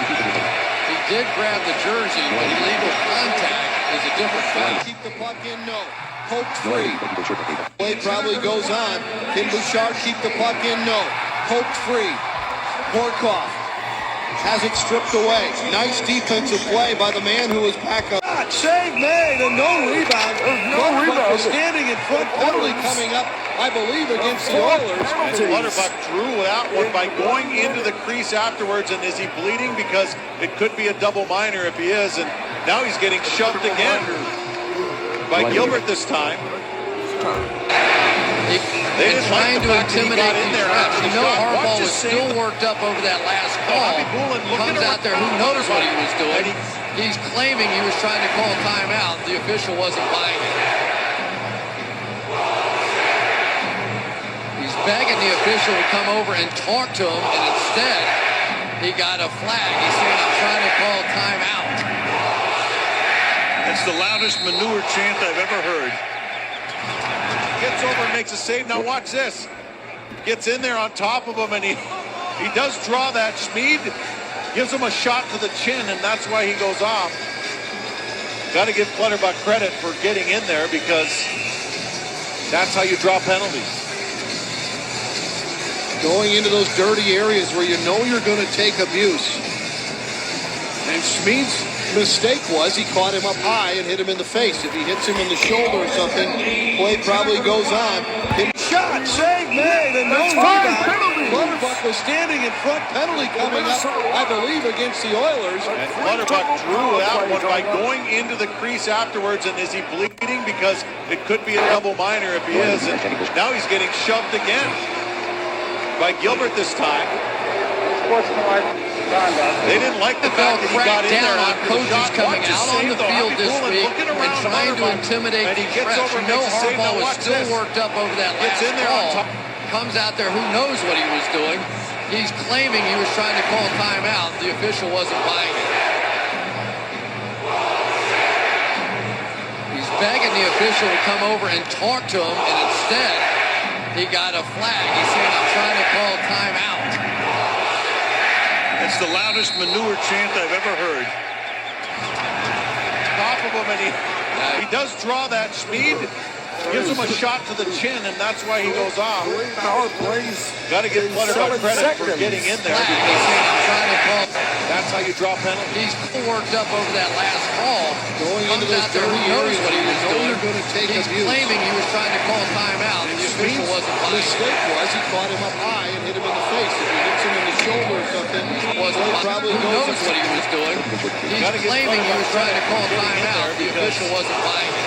He did grab the jersey, but illegal contact is a different foul. Keep the puck in, no. Poked free. Play probably goes on. Can Bouchard keep the puck in? No. Poked free. Horcoff has it stripped away. Nice defensive play by the man who was back up. Save made and no rebound. No rebound. Was standing in front. Penalty coming up, I believe, against the Oilers. And Clutterbuck drew that one by going into the crease afterwards. And is he bleeding? Because it could be a double minor if he is. And now he's getting shoved again by Gilbert this time. They didn't trying like to intimidate in there after you the know shot. Harbaugh was Watch still worked up over that last call. Comes out there, who knows what he was doing. He's claiming he was trying to call timeout. The official wasn't buying it. He's begging the official to come over and talk to him, and instead He got a flag. He's saying, I'm trying to call timeout. It's the loudest manure chant I've ever heard. Gets over and makes a save. Now watch this. Gets in there on top of him, and he does draw that. Schmid gives him a shot to the chin, and that's why he goes off. Got to give Clutterbuck credit for getting in there, because that's how you draw penalties. Going into those dirty areas where you know you're going to take abuse. And Schmid's mistake was he caught him up high and hit him in the face. If he hits him in the shoulder or something, play probably goes on. Shot, save made, and no rebound. Clutterbuck was standing in front, penalty coming up, I believe, against the Oilers. And Clutterbuck drew that one by going into the crease afterwards. And is he bleeding? Because it could be a double minor if he is. And now he's getting shoved again by Gilbert this time. They didn't like the fact that he got in there on after the coaches shot. coming Watch out his on save, the though. field Happy this Bullen week looking and around trying to Clutterbuck. intimidate And he the gets refs. over You and know makes a save. Harbaugh Now was watch still this. worked up over that Gets last in there on call. top. Comes out there, who knows what he was doing. He's claiming he was trying to call timeout. The official wasn't buying it. He's begging the official to come over and talk to him, and instead, he got a flag. He's saying, I'm trying to call timeout. It's the loudest manure chant I've ever heard. Top of him, and he does draw that. Schmid gives him a shot to the chin, and that's why he goes off. Got to give Clutterbuck credit for getting in there. Flag. He's saying, I'm trying to call. That's how you draw penalties. He's worked up over that last call. Going into Comes those out there, who dirty knows areas what he where you was know doing. you're going to take He's abuse. claiming he was trying to call timeout. The official wasn't The buying it. mistake was he caught him up high and hit him in the face. If he hits him in the shoulder or something, Wasn't play probably who goes knows what he was doing. He's Gotta give claiming he was Clutterbuck trying to call credit for getting in timeout. there The because official wasn't buying it.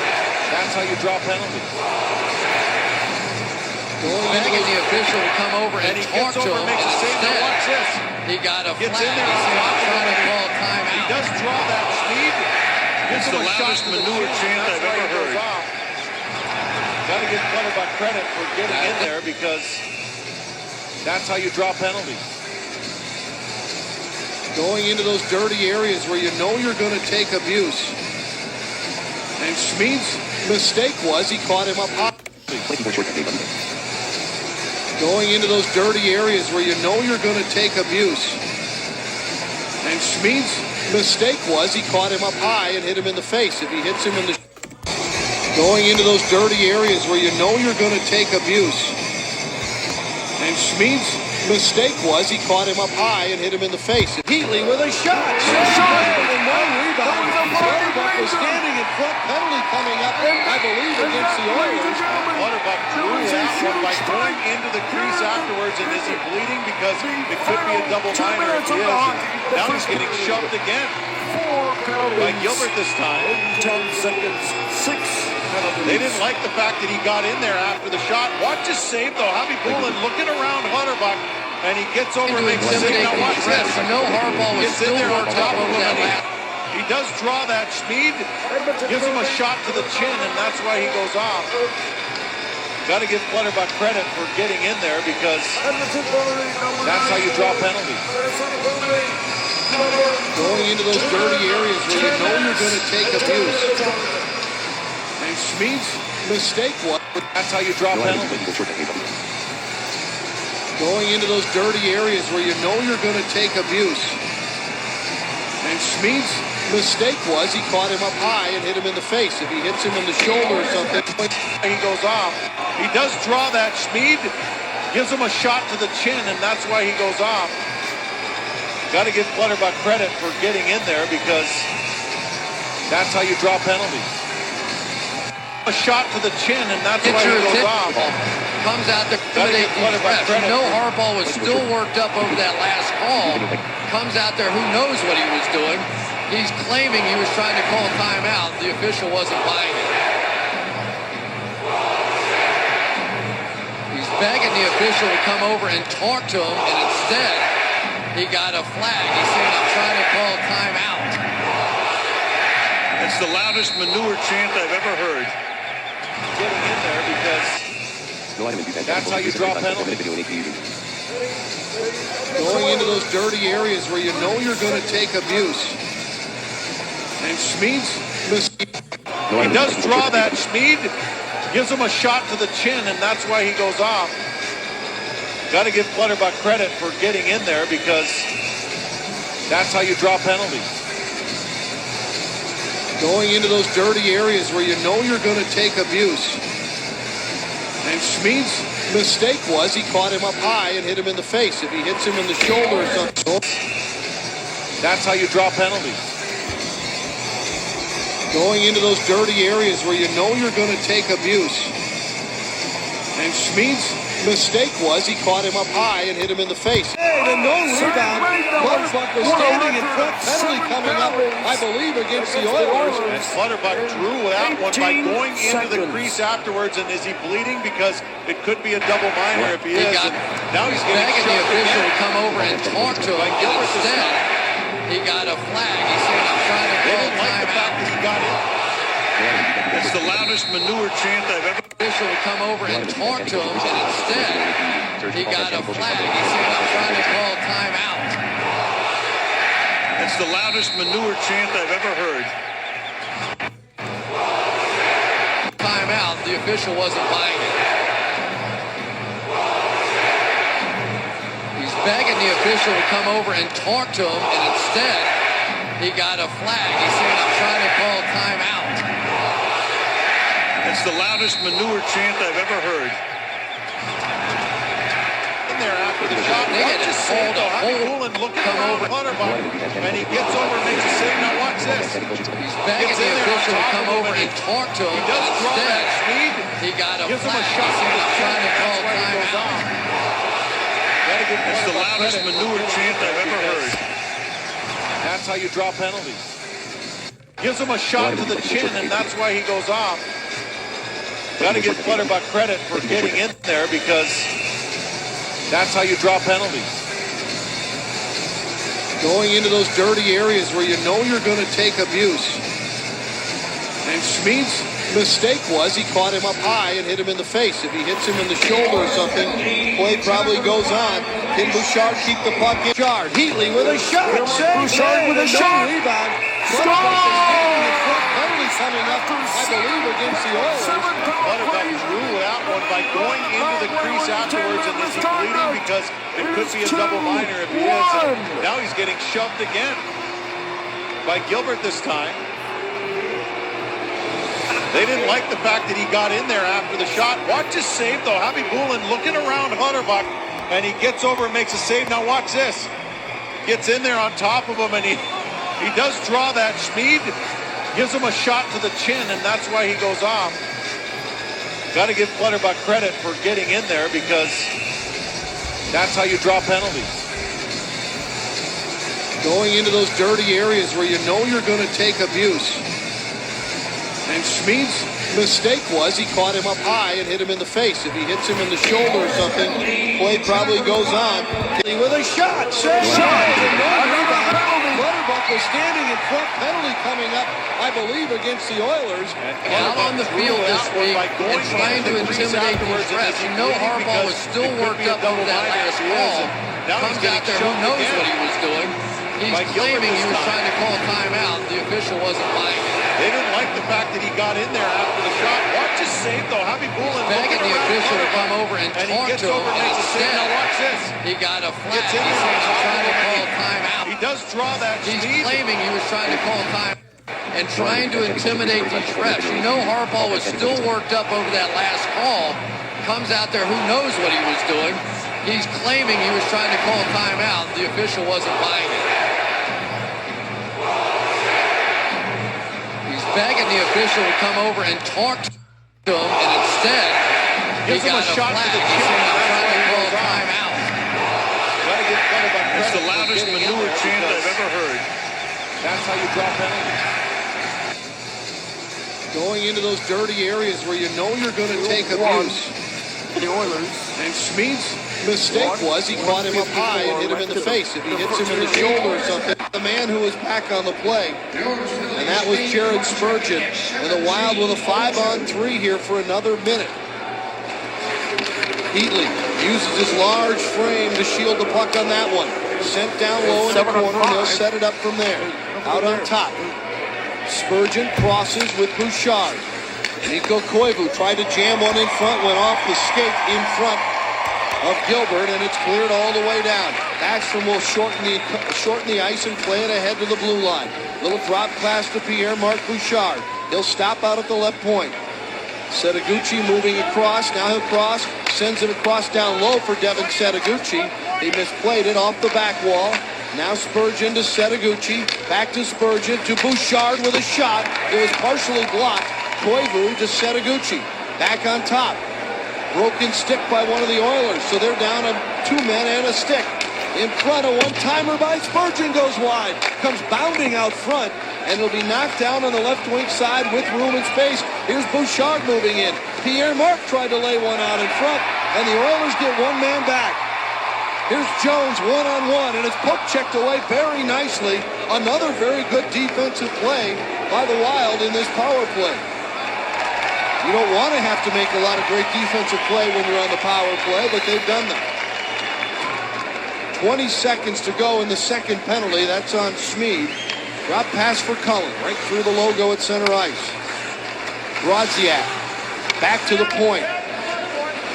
That's how you draw penalties. Begging the official to come over and And he talk gets to over him, and makes a and save. Now instead, watch this. he got a Gets flag. in there He's on saying, top I'm of trying to him. call He timeout. does draw that. Schmid gives It's him the a shot loudest to the manure chin, chant and that's I've why ever he goes heard. off. Got to give Clutterbuck credit for getting in there, because that's how you draw penalties. Going into those dirty areas where you know you're going to take abuse. And Schmid's mistake was he caught him up high. Going into those dirty areas where you know you're going to take abuse. And Schmid's mistake was he caught him up high and hit him in the face. If he hits him in the... Going into those dirty areas where you know you're going to take abuse. And Schmid's mistake was he caught him up high and hit him in the face. Heatley with a shot. And one rebound. Clutterbuck was standing in front. Penalty coming up, I believe, against the Oilers. Clutterbuck drew that one by going into the crease afterwards. And is he bleeding? Because it could be a double minor if he is. And now he's getting shoved again by Gilbert this time. 10 seconds, 6 penalties. They didn't like the fact that he got in there after the shot. Watch his save, though. Happy Bullen looking around Clutterbuck, and he gets over and makes a save. Intimidate Now the watch this. refs. You know Harbaugh was Gets in still there on worked top up of over him, that and last. he does draw that. Schmid gives him a shot to the chin, and that's why he goes off. Got to give Clutterbuck credit for getting in there, because that's how you draw penalties. Going into those dirty areas where you know you're going to take abuse. And Schmid's mistake was... That's how you draw penalties. Going into those dirty areas where you know you're going to take abuse. And Schmid's mistake was he caught him up high and hit him in the face. If he hits him in the shoulder or something... He goes off. He does draw that. Schmid gives him a shot to the chin, and that's why he goes off. Got to give Clutterbuck credit for getting in there, because that's how you draw penalties. A shot to the chin, and that's why he goes off. Comes out to intimidate the refs. You know Harbaugh was still worked up over that last call. Comes out there, who knows what he was doing. He's claiming he was trying to call timeout. The official wasn't buying it. He's begging the official to come over and talk to him, and instead, he got a flag. He's saying, I'm trying to call timeout. It's the loudest manure chant I've ever heard. Getting in there, because that's how you draw penalties. Going into those dirty areas where you know you're going to take abuse. And Schmid's He does draw that. Schmid gives him a shot to the chin, and that's why he goes off. Got to give Clutterbuck credit for getting in there, because that's how you draw penalties. Going into those dirty areas where you know you're going to take abuse. And Schmid's mistake was he caught him up high and hit him in the face. If he hits him in the shoulder or something. That's how you draw penalties. Going into those dirty areas where you know you're going to take abuse. And Schmid's mistake was he caught him up high and hit him in the face. Hey, the no rebound. Clutterbuck was standing in front. Penalty coming up, I believe, against the Oilers. And Clutterbuck drew that one by going into the crease afterwards. And is he bleeding? Because it could be a double minor if he is. And now he's getting begging the official to come over and talk to him. Gilbert Instead, he got a flag. He said, I'm trying to They call didn't like the fact that he got in. It's the loudest manure chant I've ever heard. Official to come over and talk to him, and instead, he got a flag. He said, I'm trying to call timeout. It's the loudest manure chant I've ever heard. Timeout. The official wasn't buying it. He's begging the official to come over and talk to him, and instead, he got a flag. He said, I'm trying to call timeout. It's the loudest manure chant I've ever heard. In there after the shot. They Watch get this it save, called though. a Happy hold. Poulin looking Come around over. Clutterbuck, and he gets over and makes a save. Now watch this. He's begging Gets the in there on official to top come of him, over and and talk to him, He does and draw instead, that. Schmid he got a gives him flag. a He shot said, to the I'm chin, trying to and call that's why he goes timeout. off. Gotta give It's the Clutterbuck loudest credit. manure chant I've ever heard. That's how you draw penalties. Gives him a shot to the chin, and that's why he goes off. Got to give Clutterbuck credit for getting in there, because that's how you draw penalties. Going into those dirty areas where you know you're going to take abuse. And Schmid's mistake was he caught him up high and hit him in the face. If he hits him in the shoulder or something, play probably goes on. Can Bouchard keep the puck in? Bouchard, Heatley with a shot. Bouchard with a shot. Rebound. Penalty coming up, I believe, against the Oilers. Clutterbuck drew that one by going into the crease afterwards, and is he bleeding? Because it could be a double minor if he is. And now he's getting shoved again by Gilbert this time. They didn't like the fact that he got in there after the shot. Watch his save, though. Happy Poulin looking around Clutterbuck, and he gets over and makes a save. Now watch this. Gets in there on top of him, and he does draw that. Schmid gives him a shot to the chin, and that's why he goes off. Got to give Clutterbuck credit for getting in there, because that's how you draw penalties. Going into those dirty areas where you know you're going to take abuse. And Schmid's mistake was he caught him up high and hit him in the face. If he hits him in the shoulder or something, play probably goes on. With a shot. Clutterbuck was standing in front. Penalty coming up, I believe, against the Oilers. Out on the field this week and trying to intimidate these refs. You know Harbaugh was still worked up over that last call. Comes out there, who knows what he was doing. He's claiming he was trying to call timeout. The official wasn't buying it. They didn't like the fact that he got in there after the shot. Watch his save, though. Happy Poulin begging the official to come over and he talk gets to him, over and and makes a save. Now watch this. he got a flag. Gets in He there said, on I'm top trying of to him, call timeout. He does draw that. He's Schmid. claiming he was trying to call time and trying to intimidate these refs. You know Harbaugh was still worked up over that last call. Comes out there, who knows what he was doing. He's claiming he was trying to call timeout. The official wasn't buying it. He's begging the official to come over and talk to him, and instead, he Gives him got a shot flag. to the He chin, said, and I'm that's trying why to he call goes off. timeout. Gotta give Clutterbuck It's credit the for loudest getting in manure there, chant because I've ever heard. that's how you draw penalties. Going into those dirty areas where you know you're going to take abuse. The Oilers. And Schmid's mistake was he caught him up high and hit him in the face. If he hits him in the shoulder or something, the man who was back on the play, and that was Jared Spurgeon. And the Wild with a 5-on-3 here for another minute. Heatley Uses his large frame to shield the puck on that one. Sent down low in the corner, and they'll set it up from there. Out on top. Spurgeon crosses with Bouchard. Mikko Koivu tried to jam one in front, went off the skate in front of Gilbert, and it's cleared all the way down. Backstrom will shorten the ice and play it ahead to the blue line. Little drop pass to Pierre-Marc Bouchard. He'll stop out at the left point. Setaguchi moving across. Now he'll cross. Sends it across down low for Devin Setaguchi. He misplayed it off the back wall. Now Spurgeon to Setaguchi. Back to Spurgeon to Bouchard with a shot. It was partially blocked. Koivu to Setaguchi. Back on top. Broken stick by one of the Oilers. So they're down to 2 men and a stick. In front, a one-timer by Spurgeon goes wide. Comes bounding out front. And it'll be knocked down on the left wing side with room and space. Here's Bouchard moving in. Pierre-Marc tried to lay one out in front, and the Oilers get one man back. Here's Jones one-on-one, and it's poke checked away very nicely. Another very good defensive play by the Wild in this power play. You don't want to have to make a lot of great defensive play when you're on the power play, but they've done that. 20 seconds to go in the second penalty. That's on Schmid. Drop pass for Cullen, right through the logo at center ice. Brodziak, back to the point.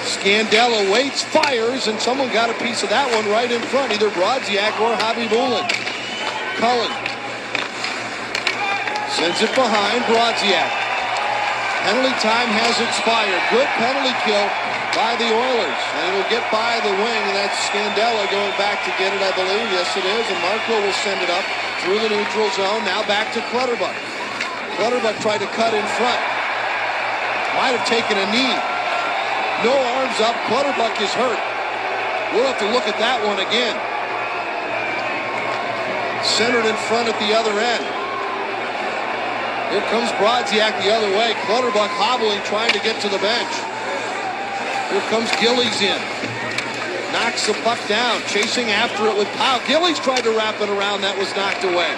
Scandella waits, fires, and someone got a piece of that one right in front, either Brodziak or Javi Bulin. Cullen sends it behind Brodziak. Penalty time has expired. Good penalty kill by the Oilers. And it'll get by the wing, and that's Scandella going back to get it, I believe. Yes, it is, and Marco will send it up through the neutral zone. Now back to Clutterbuck. Clutterbuck tried to cut in front. Might have taken a knee. No arms up. Clutterbuck is hurt. We'll have to look at that one again. Centered in front at the other end. Here comes Brodziak the other way. Clutterbuck hobbling, trying to get to the bench. Here comes Gillies in. Knocks the puck down, chasing after it with Powell. Gillies tried to wrap it around. That was knocked away.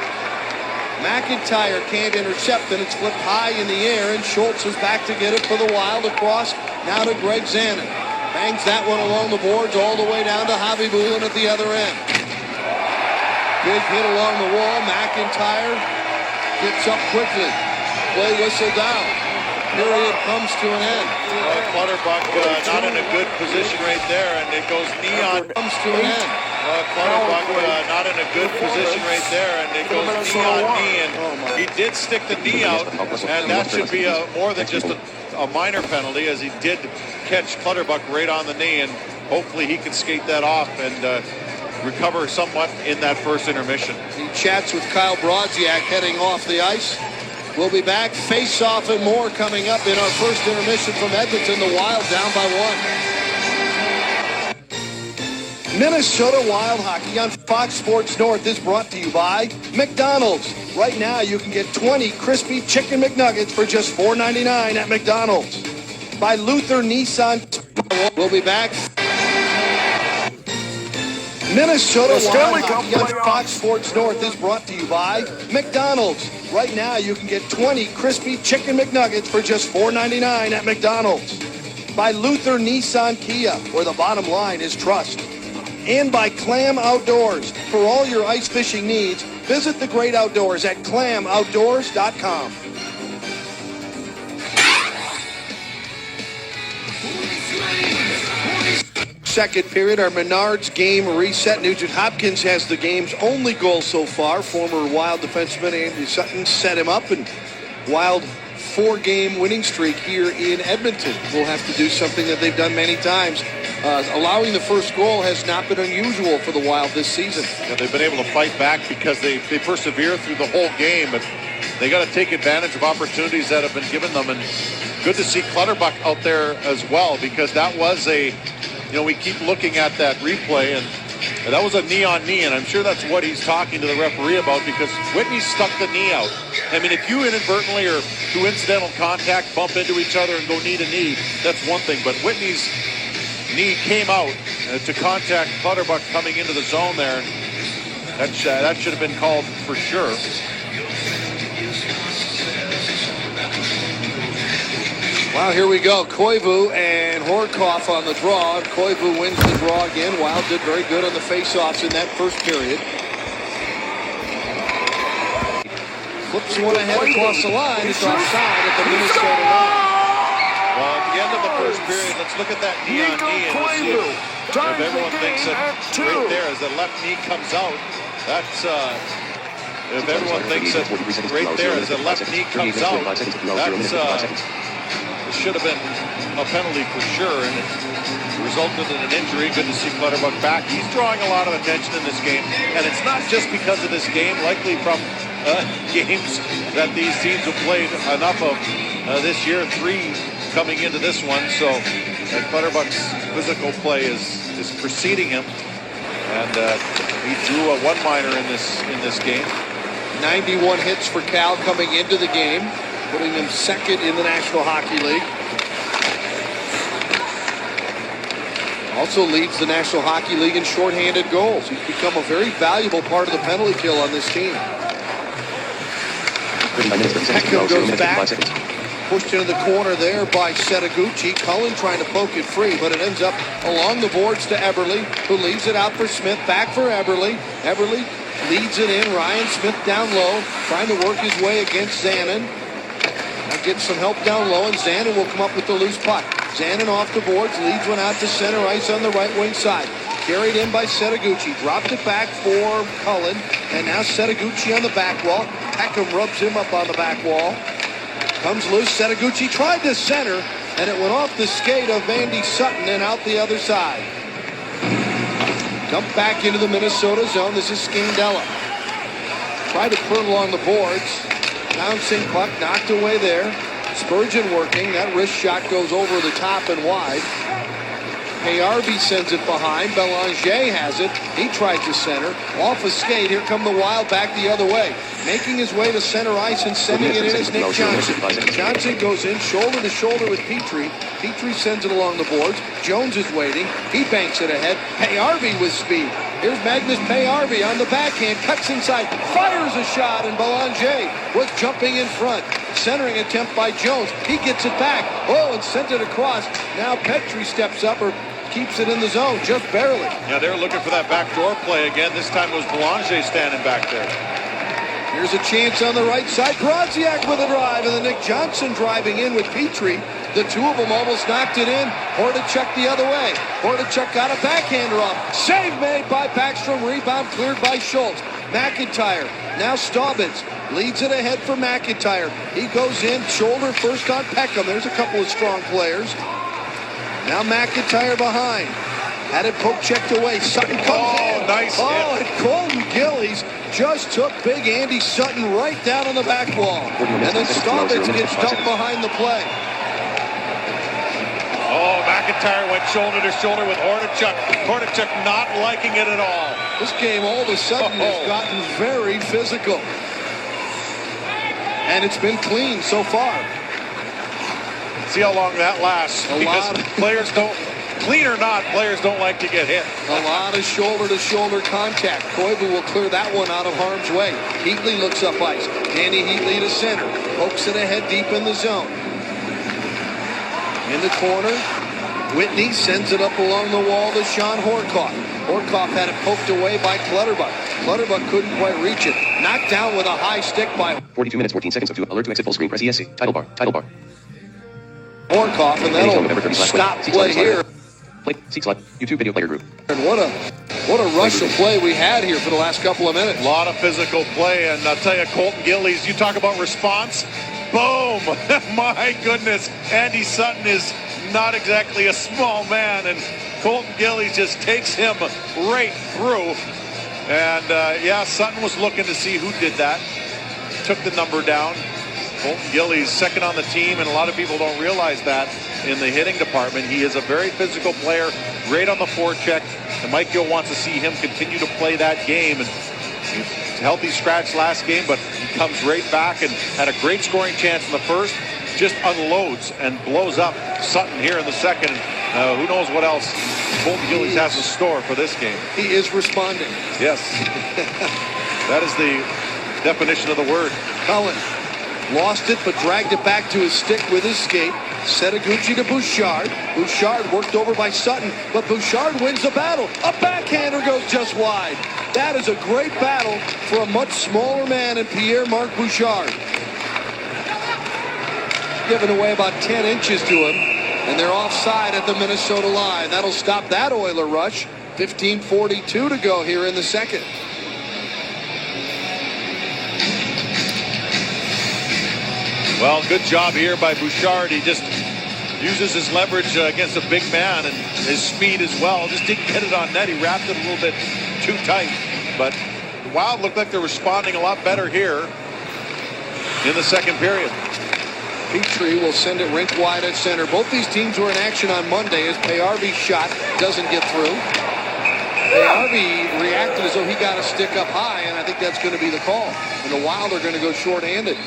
McIntyre can't intercept, and it's flipped high in the air, and Schultz is back to get it for the Wild. Across now to Greg Zanin. Bangs that one along the boards all the way down to Javi Bulin at the other end. Big hit along the wall. McIntyre gets up quickly. Play whistle down. Period comes to an end. Clutterbuck not in a good position right there, and it goes knee on. Comes to an end. Clutterbuck not in a good position right there, and it goes knee on knee, and he did stick the knee out, and that should be more than just a minor penalty, as he did catch Clutterbuck right on the knee, and hopefully he can skate that off and recover somewhat in that first intermission. He chats with Kyle Brodziak heading off the ice. We'll be back, face-off and more coming up in our first intermission from Edmonton. The Wild down by 1. Minnesota Wild hockey on Fox Sports North is brought to you by McDonald's. Right now you can get 20 crispy chicken McNuggets for just $4.99 at McDonald's. By Luther Nissan. We'll be back. Minnesota Wild hockey on Fox Sports North is brought to you by McDonald's. Right now you can get 20 crispy chicken McNuggets for just $4.99 at McDonald's. By Luther Nissan Kia, where the bottom line is trust. And by Clam Outdoors. For all your ice fishing needs, visit the great outdoors at clamoutdoors.com. Second period, our Menards game reset. Nugent Hopkins has the game's only goal so far. Former Wild defenseman Andy Sutton set him up, and Wild 4-game winning streak here in Edmonton. We'll have to do something that they've done many times. Allowing the first goal has not been unusual for the Wild this season. Yeah, they've been able to fight back because they persevere through the whole game, but they got to take advantage of opportunities that have been given them. And good to see Clutterbuck out there as well, because that was we keep looking at that replay, and that was a knee-on-knee, and I'm sure that's what he's talking to the referee about, because Whitney stuck the knee out. I mean, if you inadvertently or through incidental contact bump into each other and go knee to knee, that's one thing, but Whitney's knee came out to contact Clutterbuck coming into the zone there. That should have been called for sure. Well, here we go. Koivu and Horkoff on the draw. Koivu wins the draw again. Wild did very good on the faceoffs in that first period. Flips one ahead across the line. It's offside at the Minnesota line. Well, at the end of the first period, let's look at that knee on knee and we'll see if everyone thinks that right there as the left knee comes out, that's if everyone thinks that right there as the left knee comes out, that's it should have been a penalty for sure, and it resulted in an injury. Good to see Clutterbuck back. He's drawing a lot of attention in this game, and it's not just because of this game, likely from games that these teams have played enough of this year, 3 coming into this one, so Clutterbuck's physical play is preceding him, and he drew a one-liner in this game. 91 hits for Cal coming into the game, putting him second in the National Hockey League. Also leads the National Hockey League in shorthanded goals. He's become a very valuable part of the penalty kill on this team. Peckham goes back. Pushed into the corner there by Setaguchi. Cullen trying to poke it free, but it ends up along the boards to Eberle, who leaves it out for Smith. Back for Eberle. Eberle leads it in. Ryan Smith down low, trying to work his way against Zanin. Now gets some help down low, and Zanin will come up with the loose puck. Zanin off the boards, leads one out to center ice on the right wing side. Carried in by Setaguchi. Dropped it back for Cullen, and now Setaguchi on the back wall. Peckham rubs him up on the back wall. Comes loose. Setaguchi tried to center, and it went off the skate of Andy Sutton and out the other side. Dumped back into the Minnesota zone. This is Scandella. Tried to put along the boards. Bouncing puck knocked away there. Spurgeon working. That wrist shot goes over the top and wide. Payarvi sends it behind. Belanger has it. He tried to center. Off a skate. Here come the Wild back the other way. Making his way to center ice and sending it in is Nick Johnson. Johnson goes in shoulder to shoulder with Petrie. Petrie sends it along the boards. Jones is waiting. He banks it ahead. Payarvi with speed. Here's Magnus Payarvi on the backhand. Cuts inside. Fires a shot, and Belanger was jumping in front. Centering attempt by Jones. He gets it back. Oh, and sent it across. Now Petrie steps up or keeps it in the zone, just barely. Yeah, they're looking for that backdoor play again. This time it was Belanger standing back there. Here's a chance on the right side. Graziak with a drive, and then Nick Johnson driving in with Petrie. The two of them almost knocked it in. Hordichuk the other way. Hordichuk got a backhander off. Save made by Backstrom. Rebound cleared by Schultz. McIntyre. Now Staubitz leads it ahead for McIntyre. He goes in, shoulder first on Peckham. There's a couple of strong players. Now McIntyre behind. Had it poke checked away. Sutton comes in. Nice hit. Oh, and Colton Gillies just took big Andy Sutton right down on the back wall. And then Staubitz gets dumped behind the play. Oh, McIntyre went shoulder to shoulder with Hordichuk. Hordichuk not liking it at all. This game all of a sudden has gotten very physical. And it's been clean so far. See how long that lasts. Because players don't, clean or not, players don't like to get hit. A lot of shoulder-to-shoulder contact. Koivu will clear that one out of harm's way. Heatley looks up ice. Danny Heatley to center. Pokes it ahead deep in the zone. In the corner, Whitney sends it up along the wall to Sean Horkoff. Horkoff had it poked away by Clutterbuck. Clutterbuck couldn't quite reach it. Knocked down with a high stick by 42 minutes, 14 seconds of 2. Alert to exit full screen. Press ESC. Title bar. Horkoff, and that'll stop play here. Play, seat select, YouTube video player group. And what a rush of play we had here for the last couple of minutes. A lot of physical play, and I'll tell you, Colton Gillies, you talk about response. Boom! My goodness, Andy Sutton is not exactly a small man, and Colton Gillies just takes him right through. And yeah, Sutton was looking to see who did that. Took the number down. Colton Gillies second on the team, and a lot of people don't realize that in the hitting department. He is a very physical player, great on the forecheck, and Mike Gill wants to see him continue to play that game. And healthy scratch last game, but he comes right back and had a great scoring chance in the first. Just unloads and blows up Sutton here in the second. Who knows what else Colton Gillies has in store for this game. He is responding. Yes. That is the definition of the word. Cullen lost it, but dragged it back to his stick with his skate. Setaguchi to Bouchard. Bouchard worked over by Sutton, but Bouchard wins the battle. A backhander goes just wide. That is a great battle for a much smaller man in Pierre-Marc Bouchard. Giving away about 10 inches to him, and they're offside at the Minnesota line. That'll stop that Oiler rush. 15:42 to go here in the second. Well, good job here by Bouchard. He just uses his leverage against a big man and his speed as well. Just didn't get it on net. He wrapped it a little bit too tight. But the Wild looked like they're responding a lot better here in the second period. Petrie will send it rink wide at center. Both these teams were in action on Monday as Payarvi's shot doesn't get through. Payarvi reacted as though he got a stick up high, and I think that's going to be the call. And the Wild are going to go short-handed.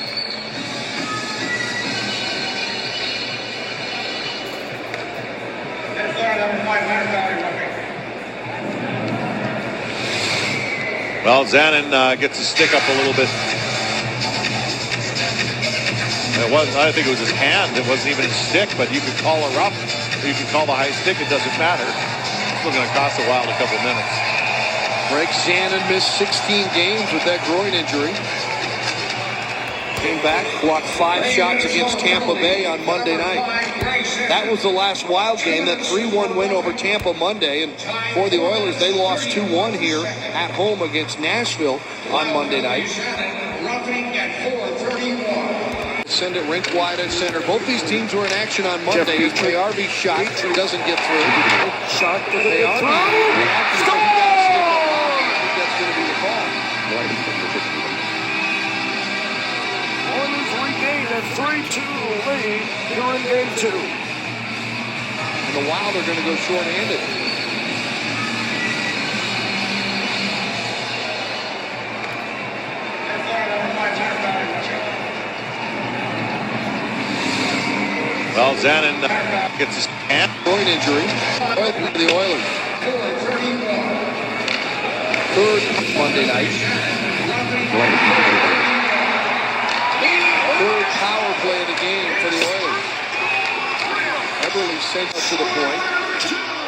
Well, Zanin gets his stick up a little bit. I think it was his hand. It wasn't even his stick, but you could call it rough. You could call the high stick. It doesn't matter. It's still going to cost the Wild a couple minutes. Greg Zanin missed 16 games with that groin injury. Came back, blocked 5 shots against Tampa Bay on Monday night. That was the last Wild game, that 3-1 win over Tampa Monday. And for the Oilers, they lost 2-1 here at home against Nashville on Monday night. Send it rink wide at center. Both these teams were in action on Monday. Payarvi's shot doesn't get through. Shot to the throw. Score! I think that's going to be the call. Oilers regain a 3-2 lead here in game 2. And the Wild are going to go short-handed. Well, Zanin gets his hand. Groin injury. The Oilers. Third Monday night. Third power play of the game for the Oilers. Eberle sent us to the point.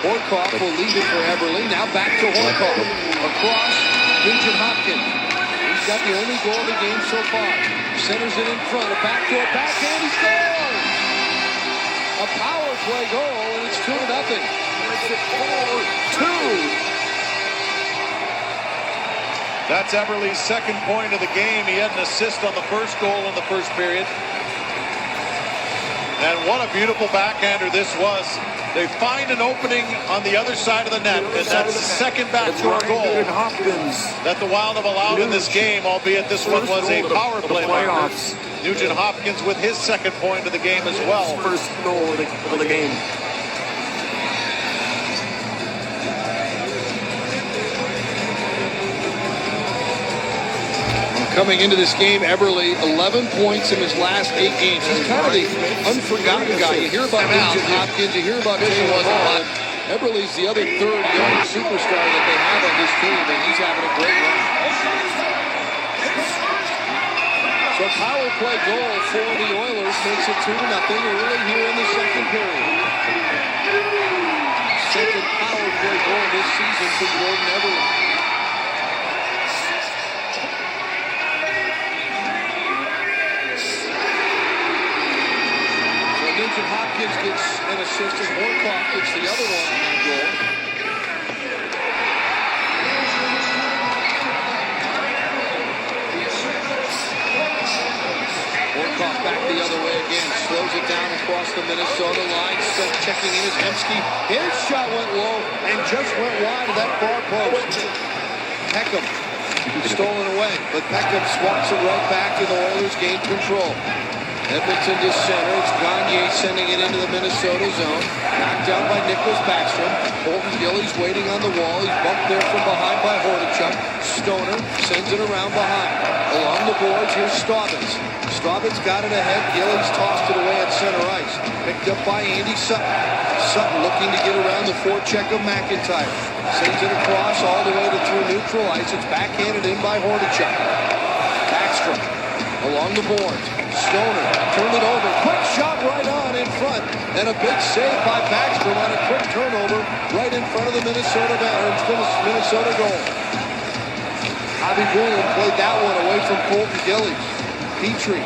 Horcoff will leave it for Eberle. Now back to Horcoff. Across, Nugent Hopkins. He's got the only goal of the game so far. Centers it in front. A backdoor backhand. He scores! A power play goal, and it's 2-0. It's 4-2. That's Eberle's second point of the game. He had an assist on the first goal in the first period. And what a beautiful backhander this was. They find an opening on the other side of the net, and that's the second backdoor goal that the Wild have allowed in this game, albeit this one was a power play marker. Nugent Hopkins with his second point of the game as well. First goal of the game. Coming into this game, Eberle, 11 points in his last 8 games. He's kind of the unforgotten guy. You hear about Nugent Hopkins, you hear about Taylor Hall. Eberle's the other third young superstar that they have on this team, and he's having a great run. So power play goal for the Oilers makes it 2-0 early here in the second period. Second power play goal this season for Jordan Eberle. Nugent Hopkins gets an assist and Horcoff gets the other one on that goal. Horcoff back the other way again, slows it down across the Minnesota line. Checking in is Hemsky. His shot went low and just went wide of that far post. Peckham stolen away, but Peckham swats it right back and the Oilers gain control. Edmonton to center. It's Gagne sending it into the Minnesota zone. Knocked down by Nicholas Backstrom. Holton Gillies waiting on the wall. He's bumped there from behind by Hordichuk. Stoner sends it around behind. Along the boards, here's Staubitz. Staubitz got it ahead. Gillies tossed it away at center ice. Picked up by Andy Sutton. Sutton looking to get around the forecheck of McIntyre. Sends it across all the way to through neutral ice. It's backhanded in by Hordichuk. Backstrom along the boards. Stoner turned it over. Quick shot right on in front. And a big save by Backstrom on a quick turnover right in front of the Minnesota goal. Bobby Boone played that one away from Colton Gillies. Petrie.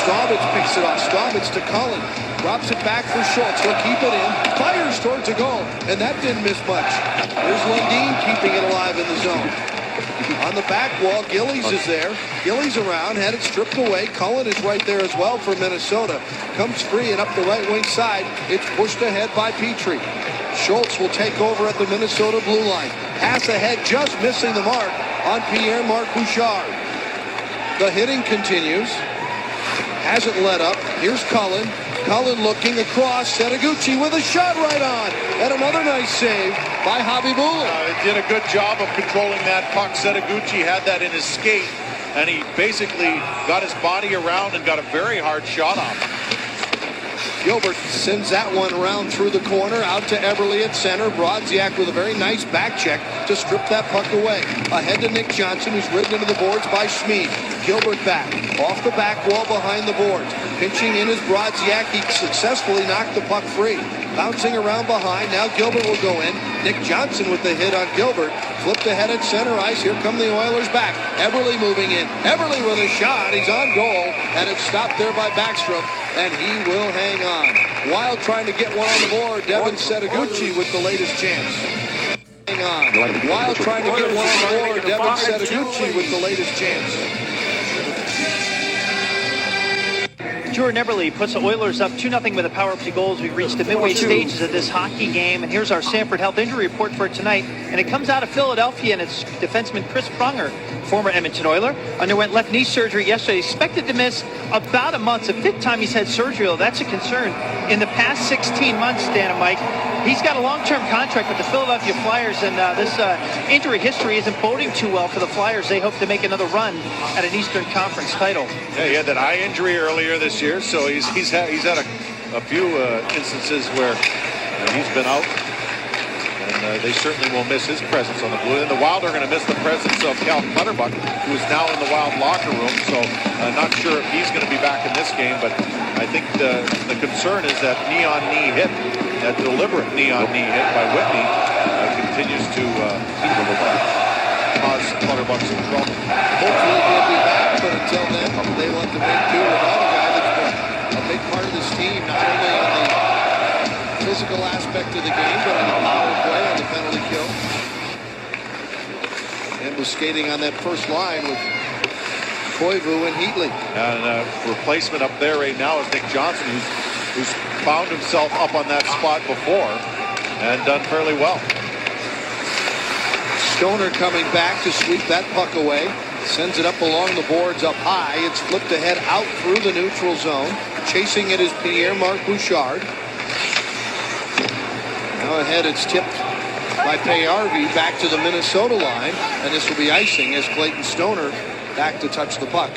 Straubitz picks it off. Straubitz to Cullen. Drops it back for Schultz. He'll keep it in. Fires towards a goal. And that didn't miss much. Here's Lundin keeping it alive in the zone. On the back wall, Gillies is there. Gillies around, had it stripped away. Cullen is right there as well for Minnesota. Comes free and up the right wing side. It's pushed ahead by Petrie. Schultz will take over at the Minnesota blue line. Pass ahead, just missing the mark on Pierre-Marc Bouchard. The hitting continues. Hasn't let up. Here's Cullen. Cullen looking across. Setaguchi with a shot right on. And another nice save by Bobby Boone. Did a good job of controlling that puck. Setaguchi had that in his skate, and he basically got his body around and got a very hard shot off. Gilbert sends that one around through the corner, out to Eberle at center. Brodziak with a very nice back check to strip that puck away. Ahead to Nick Johnson, who's ridden into the boards by Schmid. Gilbert back, off the back wall behind the boards. Pinching in is Brodziak. He successfully knocked the puck free. Bouncing around behind, now Gilbert will go in. Nick Johnson with the hit on Gilbert. Flipped ahead at center ice. Here come the Oilers back. Eberle moving in. Eberle with a shot. He's on goal. And it's stopped there by Backstrom. And he will hang on. Wild trying to get one on the board. Devin Setaguchi with the latest chance. Hang on. Wild trying to get one on the board. Devin Setaguchi with the latest chance. Jordan Eberle puts the Oilers up 2-0 with a power play goal as we reach the midway stages of this hockey game. And here's our Sanford Health injury report for tonight. And it comes out of Philadelphia, and it's defenseman Chris Pronger, former Edmonton Oiler, underwent left knee surgery yesterday. Expected to miss about a month. It's the fifth time he's had surgery. Well, that's a concern. In the past 16 months, Dan and Mike, he's got a long-term contract with the Philadelphia Flyers, and this injury history isn't boding too well for the Flyers. They hope to make another run at an Eastern Conference title. Yeah, he had that eye injury earlier this year, so he's had a few instances where he's been out. And they certainly will miss his presence on the blue. And the Wild are going to miss the presence of Cal Clutterbuck, who is now in the Wild locker room. So not sure if he's going to be back in this game. But I think the concern is that knee-on-knee hit, that deliberate knee-on-knee hit by Whitney continues to cause Clutterbuck some trouble. Hopefully he'll be back, but until then, they want to make do without a guy that's been a big part of this team, not only on the physical aspect of the game, but on the power play, on the penalty kill. And was skating on that first line with Koivu and Heatley. And replacement up there right now is Nick Johnson, who's found himself up on that spot before and done fairly well. Stoner coming back to sweep that puck away. Sends it up along the boards up high. It's flipped ahead out through the neutral zone. Chasing it is Pierre-Marc Bouchard. Now ahead, it's tipped by Payarvi back to the Minnesota line, and this will be icing as Clayton Stoner back to touch the puck.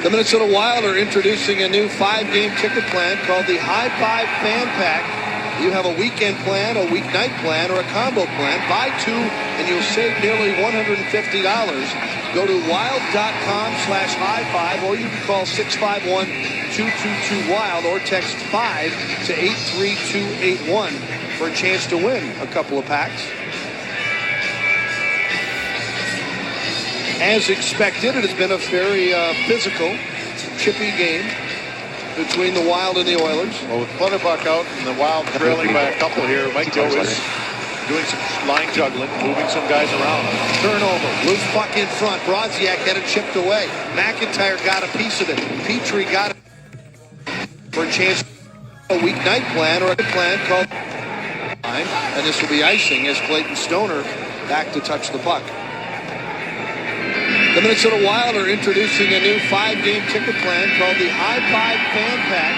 The Minnesota Wild are introducing a new 5-game ticket plan called the High Five Fan Pack. You have a weekend plan, a weeknight plan, or a combo plan. Buy two, and you'll save nearly $150. Go to wild.com/high5, or you can call 651-222-WILD or text 5 to 83281 for a chance to win a couple of packs. As expected, it has been a very physical, chippy game between the Wild and the Oilers. Well, with Clutterbuck out and the Wild trailing by a couple here, Mike Joe is doing some line juggling, moving some guys around. Turnover, loose puck in front. Brodziak had it chipped away. McIntyre got a piece of it. Petrie got it for a chance. A weeknight plan or a plan called and this will be icing as Clayton Stoner back to touch the puck. The Minnesota Wild are introducing a new 5-game ticket plan called the High Five Fan Pack.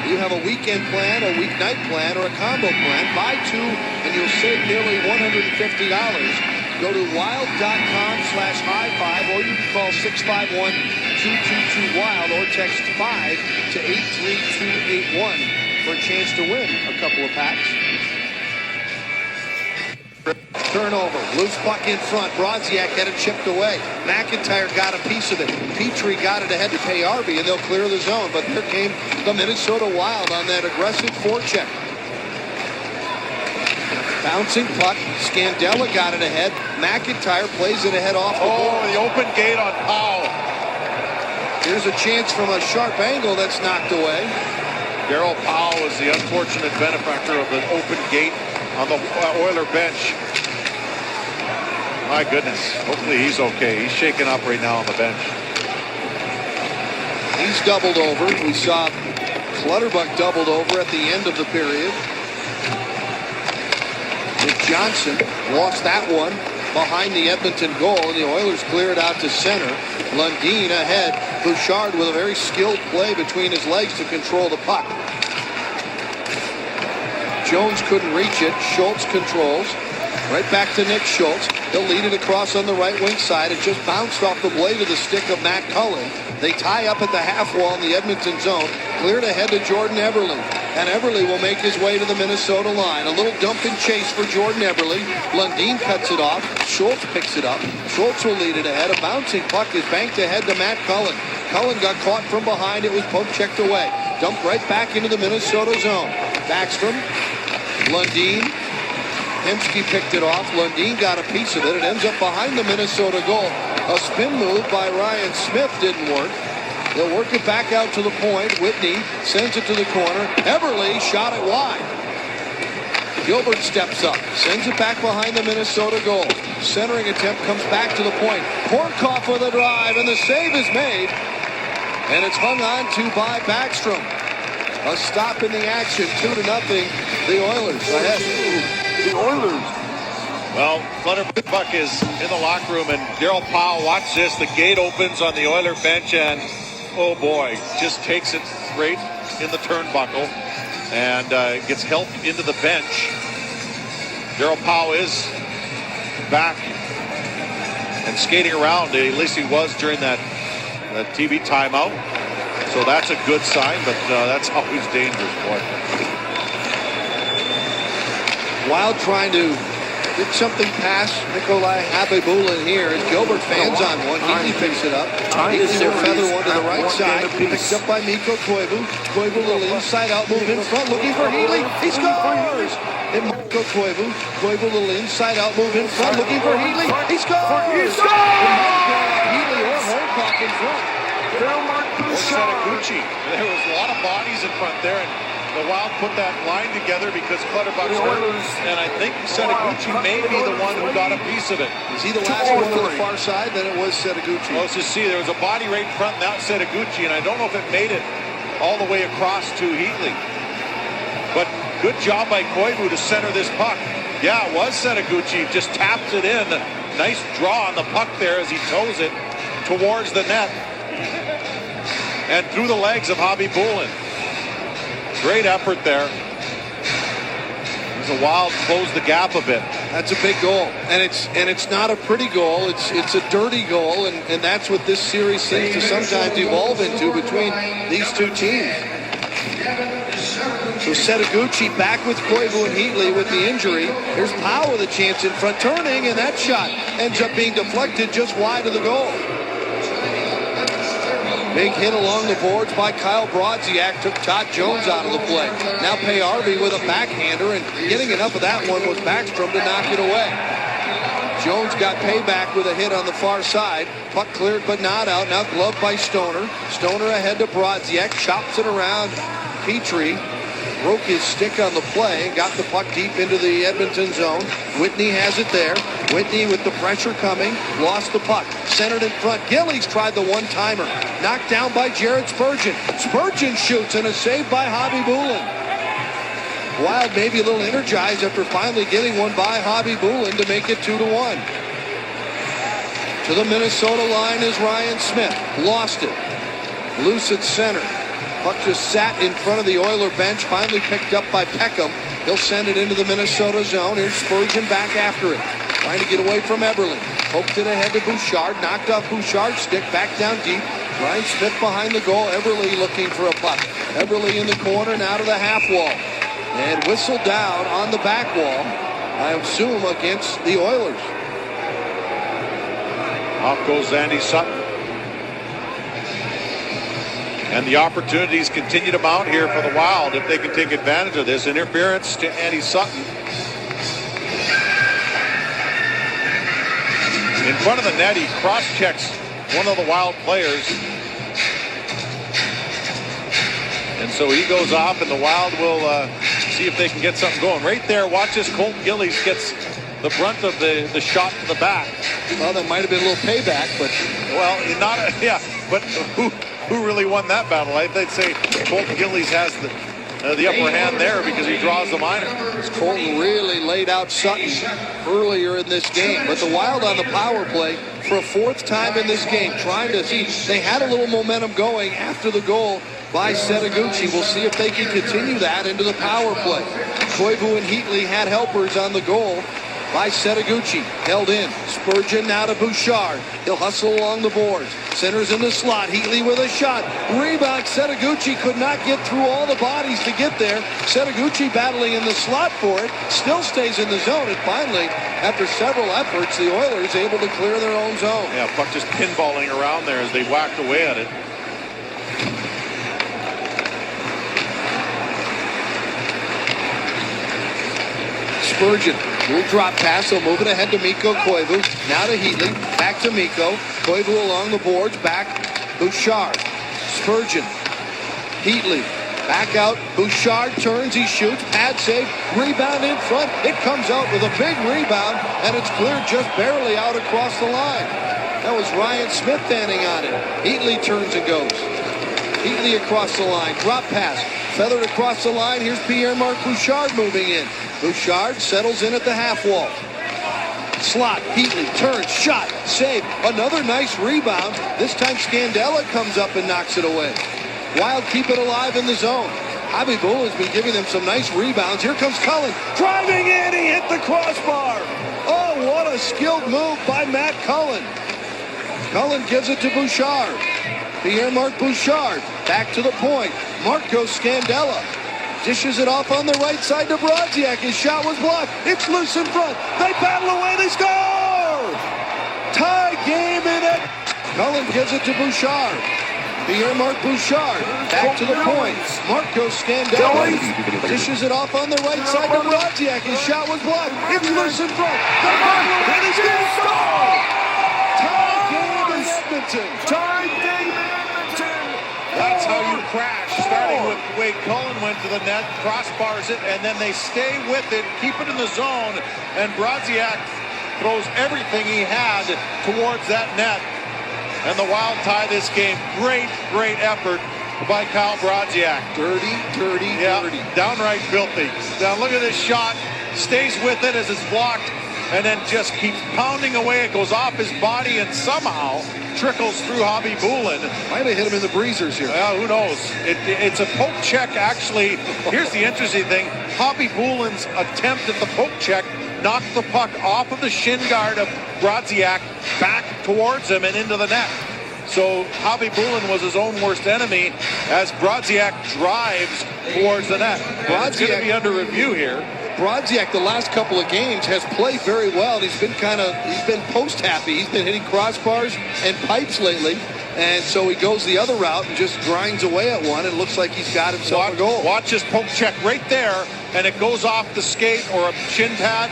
You have a weekend plan, a weeknight plan, or a combo plan. Buy two, and you'll save nearly $150. Go to wild.com/high5, or you can call 651-222-WILD or text 5 to 83281 for a chance to win a couple of packs. Turnover. Loose puck in front. Brodziak had it chipped away. McIntyre got a piece of it. Petrie got it ahead to Payarvi, and they'll clear the zone. But here came the Minnesota Wild on that aggressive forecheck. Bouncing puck. Scandella got it ahead. McIntyre plays it ahead off the board. The open gate on Powell. Here's a chance from a sharp angle that's knocked away. Darryl Powell is the unfortunate benefactor of the open gate on the Oiler bench. My goodness. Hopefully he's okay. He's shaken up right now on the bench. He's doubled over. We saw Clutterbuck doubled over at the end of the period. Nick Johnson lost that one behind the Edmonton goal, and the Oilers clear it out to center. Lundin ahead. Bouchard with a very skilled play between his legs to control the puck. Jones couldn't reach it. Schultz controls. Right back to Nick Schultz. He'll lead it across on the right wing side. It just bounced off the blade of the stick of Matt Cullen. They tie up at the half wall in the Edmonton zone. Cleared ahead to Jordan Eberle. And Eberle will make his way to the Minnesota line. A little dump and chase for Jordan Eberle. Lundin cuts it off. Schultz picks it up. Schultz will lead it ahead. A bouncing puck is banked ahead to Matt Cullen. Cullen got caught from behind. It was poke checked away. Dumped right back into the Minnesota zone. Backstrom. Lundin. Hemsky picked it off. Lundin got a piece of it. It ends up behind the Minnesota goal. A spin move by Ryan Smith didn't work. They'll work it back out to the point. Whitney sends it to the corner. Eberle shot it wide. Gilbert steps up. Sends it back behind the Minnesota goal. Centering attempt comes back to the point. Horkoff with a drive, and the save is made. And it's hung on to by Backstrom. A stop in the action, 2-0. The Oilers ahead. The Oilers. Well, Clutterbuck is in the locker room, and Darryl Powell, watch this. The gate opens on the Oiler bench, and oh boy, just takes it right in the turnbuckle and gets helped into the bench. Darryl Powell is back and skating around. At least he was during that TV timeout. So that's a good sign, but that's always dangerous, boy. Wild trying to get something past Nikolai Habibulin here. And Gilbert fans on one. Heatley picks it up. Heatley will feather one to the right side. Picked up by Mikko Koivu. Koivu a little inside out move in front, looking for Heatley. He scores! And Mikko Koivu. Koivu a little inside out move in front, looking for Heatley. He scores! Heatley or Horkoff in front. Setaguchi. There was a lot of bodies in front there, and the Wild put that line together because Clutterbuck's hurt, and I think Setaguchi may be the one who got a piece of it. Is he the last one on the far side? Then it was Setaguchi. Well, let's just see. There was a body right in front, and that's Setaguchi, and I don't know if it made it all the way across to Heatley. But good job by Koivu to center this puck. Yeah, it was Setaguchi. Just taps it in. Nice draw on the puck there as he toes it towards the net and through the legs of Habibulin. Great effort there. The Wild closed the gap a bit. That's a big goal, and it's not a pretty goal. It's a dirty goal, and that's what this series seems to sometimes evolve into between these two teams. So Setaguchi back with Koivu and Heatley with the injury. Here's Powell with a chance in front, turning, and that shot ends up being deflected just wide of the goal. Big hit along the boards by Kyle Brodziak. Took Todd Jones out of the play. Now Payarvi with a backhander, and getting enough of that one was Backstrom to knock it away. Jones got payback with a hit on the far side. Puck cleared but not out. Now gloved by Stoner. Stoner ahead to Brodziak. Chops it around Petrie. Broke his stick on the play and got the puck deep into the Edmonton zone. Whitney has it there. Whitney with the pressure coming. Lost the puck. Centered in front. Gillies tried the one-timer. Knocked down by Jared Spurgeon. Spurgeon shoots and a save by Habibulin. Wild maybe a little energized after finally getting one by Habibulin to make it 2-1. To the Minnesota line is Ryan Smith. Lost it. Loose at center. Puck just sat in front of the Oiler bench, finally picked up by Peckham. He'll send it into the Minnesota zone. Here's Spurgeon back after it. Trying to get away from Eberle. Poked it ahead to Bouchard. Knocked off Bouchard's stick. Back down deep. Ryan Smith behind the goal. Eberle looking for a puck. Eberle in the corner, now to the half wall. And whistled down on the back wall. I assume against the Oilers. Off goes Andy Sutton. And the opportunities continue to mount here for the Wild if they can take advantage of this. Interference to Andy Sutton. In front of the net, he cross-checks one of the Wild players. And so he goes off, and the Wild will see if they can get something going. Right there, watch this. Colton Gillies gets the brunt of the shot to the back. Well, that might have been a little payback, but... Well, but who really won that battle? I'd say Colton Gillies has the upper hand there because he draws the minor. Colton really laid out Sutton earlier in this game, but the Wild on the power play for a fourth time in this game, trying to see. They had a little momentum going after the goal by Setaguchi. We'll see if they can continue that into the power play. Koivu and Heatley had helpers on the goal by Setaguchi. Held in. Spurgeon now to Bouchard. He'll hustle along the boards. Centers in the slot. Heatley with a shot. Rebound. Setaguchi could not get through all the bodies to get there. Setaguchi battling in the slot for it. Still stays in the zone. And finally, after several efforts, the Oilers able to clear their own zone. Yeah, puck just pinballing around there as they whacked away at it. Spurgeon will drop pass. He'll move it ahead to Mikko Koivu. Now to Heatley. Back to Mikko. Koivu along the boards. Back. Bouchard. Spurgeon. Heatley. Back out. Bouchard turns. He shoots. Pad save. Rebound in front. It comes out with a big rebound, and it's cleared just barely out across the line. That was Ryan Smith standing on it. Heatley turns and goes. Heatley across the line. Drop pass. Feathered across the line. Here's Pierre-Marc Bouchard moving in. Bouchard settles in at the half wall. Slot. Heatley turns. Shot. Save. Another nice rebound. This time Scandella comes up and knocks it away. Wild keep it alive in the zone. Javi Bulin's been giving them some nice rebounds. Here comes Cullen. Driving in. He hit the crossbar. Oh, what a skilled move by Matt Cullen. Cullen gives it to Bouchard. Pierre-Marc Bouchard. Back to the point. Marco Scandella. Dishes it off on the right side to Brodziak. His shot was blocked. It's loose in front. They battle away. They score! Tie game in it. Cullen gives it to Bouchard. Pierre-Marc Bouchard. Back to the point. Marco Scandella. Dishes it off on the right side to Brodziak. His shot was blocked. It's loose in front. They battle away. They score! Tie game in Edmonton. Tie game in Edmonton. That's how you crash, starting with the way Cullen went to the net, crossbars it, and then they stay with it, keep it in the zone, and Brodziak throws everything he had towards that net. And the Wild tie this game. Great effort by Kyle Brodziak. Dirty. Downright filthy. Now look at this shot, stays with it as it's blocked, and then just keeps pounding away. It goes off his body and somehow trickles through Javi Bulin. Might have hit him in the breezers here. Well, who knows? It's a poke check, actually. Here's the interesting thing. Javi Bulin's attempt at the poke check knocked the puck off of the shin guard of Brodziak back towards him and into the net. So Javi Bulin was his own worst enemy as Brodziak drives towards the net. It's going to be under review here. Brodziak, the last couple of games, has played very well. He's been post happy. He's been hitting crossbars and pipes lately, and so he goes the other route and just grinds away at one. And looks like he's got himself a goal. Watch this poke check right there, and it goes off the skate or a shin pad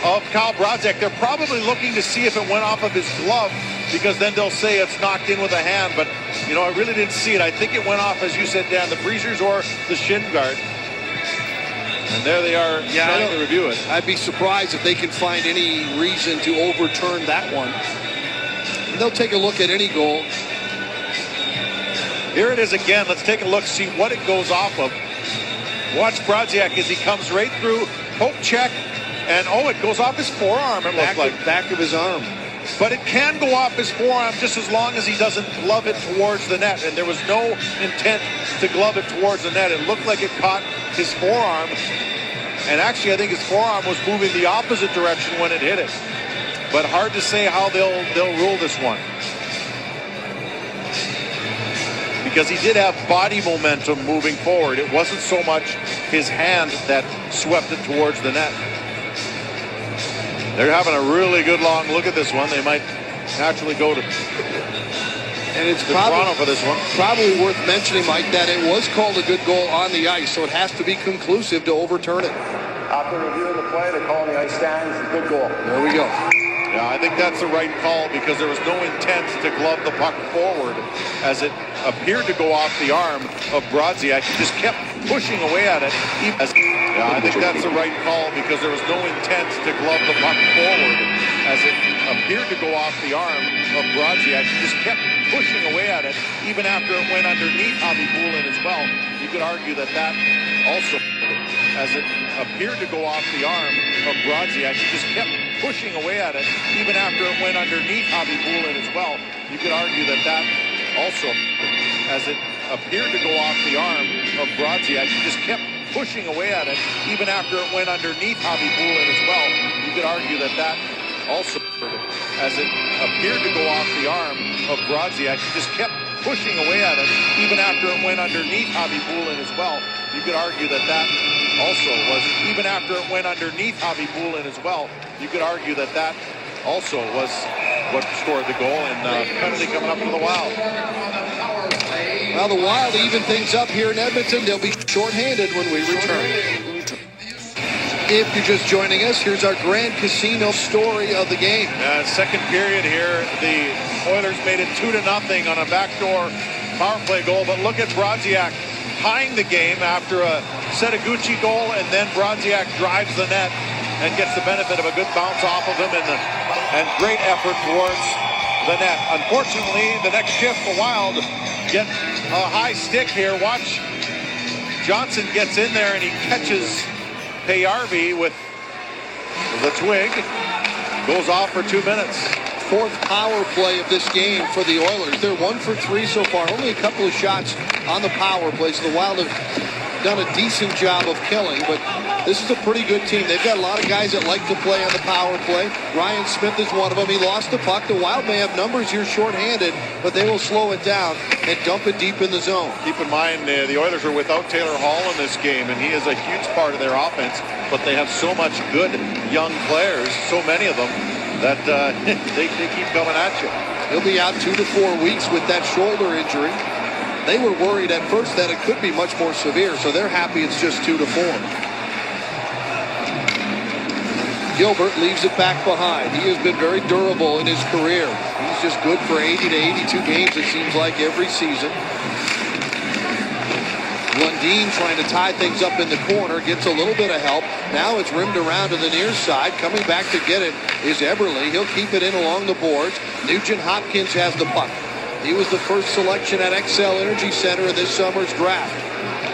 of Kyle Brodziak. They're probably looking to see if it went off of his glove, because then they'll say it's knocked in with a hand. But I really didn't see it. I think it went off, as you said, Dan, the breezers or the shin guard. And there they are trying to review it. I'd be surprised if they can find any reason to overturn that one. And they'll take a look at any goal. Here it is again. Let's take a look, see what it goes off of. Watch Brodziak as he comes right through. Poke check. And, it goes off his forearm, it looks like. Back of his arm. But it can go off his forearm just as long as he doesn't glove it towards the net. And there was no intent to glove it towards the net. It looked like it caught his forearm. And actually, I think his forearm was moving the opposite direction when it hit it. But hard to say how they'll rule this one. Because he did have body momentum moving forward. It wasn't so much his hand that swept it towards the net. They're having a really good long look at this one. They might naturally go to Toronto for this one. Probably worth mentioning, Mike, that it was called a good goal on the ice, so it has to be conclusive to overturn it. After reviewing the play, they call on the ice stands. Good goal. There we go. Yeah, I think that's the right call because there was no intent to glove the puck forward as it appeared to go off the arm of Brodziak. He just kept pushing away at it. Yeah, I think that's the right call because there was no intent to glove the puck forward as it appeared to go off the arm of Brodziak. He just kept pushing away at it even after it went underneath Javi Bulin as well. You could argue that that also, as it appeared to go off the arm of Brodziak, he just kept pushing away at it even after it went underneath Javi Bulin as well. You could argue that that also, as it appeared to go off the arm of Brodziak, he just kept pushing away at it even after it went underneath Javi Bulin as well. You could argue that that also, as it appeared to go off the arm of Brodziak, he just kept pushing away at it even after it went underneath Javi Bulin as well. You could argue that that also was, even after it went underneath Javi Bulin as well, you could argue that that also was what scored the goal, and penalty coming up for the Wild. Well, the Wild even things up here in Edmonton. They'll be shorthanded when we return. If you're just joining us, here's our Grand Casino story of the game. Second period here, the Oilers made it 2-0 on a backdoor power play goal, but look at Brodziak tying the game after a Setaguchi goal, and then Brodziak drives the net and gets the benefit of a good bounce off of him and great effort towards the net. Unfortunately, the next shift, the Wild get a high stick here. Watch, Johnson gets in there and he catches Payarvi with the twig. Goes off for 2 minutes. Fourth power play of this game for the Oilers. They're 1 for 3 so far. Only a couple of shots on the power play. So the Wild have done a decent job of killing, but this is a pretty good team. They've got a lot of guys that like to play on the power play. Ryan Smith is one of them. He lost the puck. The Wild may have numbers here shorthanded, but they will slow it down and dump it deep in the zone. Keep in mind, the Oilers are without Taylor Hall in this game, and he is a huge part of their offense, but they have so much good young players, so many of them, that they keep coming at you. He'll be out 2 to 4 weeks with that shoulder injury. They were worried at first that it could be much more severe, so they're happy it's just 2 to 4. Gilbert leaves it back behind. He has been very durable in his career. He's just good for 80 to 82 games, it seems like, every season. Lundin trying to tie things up in the corner, gets a little bit of help. Now it's rimmed around to the near side. Coming back to get it is Eberle. He'll keep it in along the boards. Nugent Hopkins has the puck. He was the first selection at XL Energy Center in this summer's draft,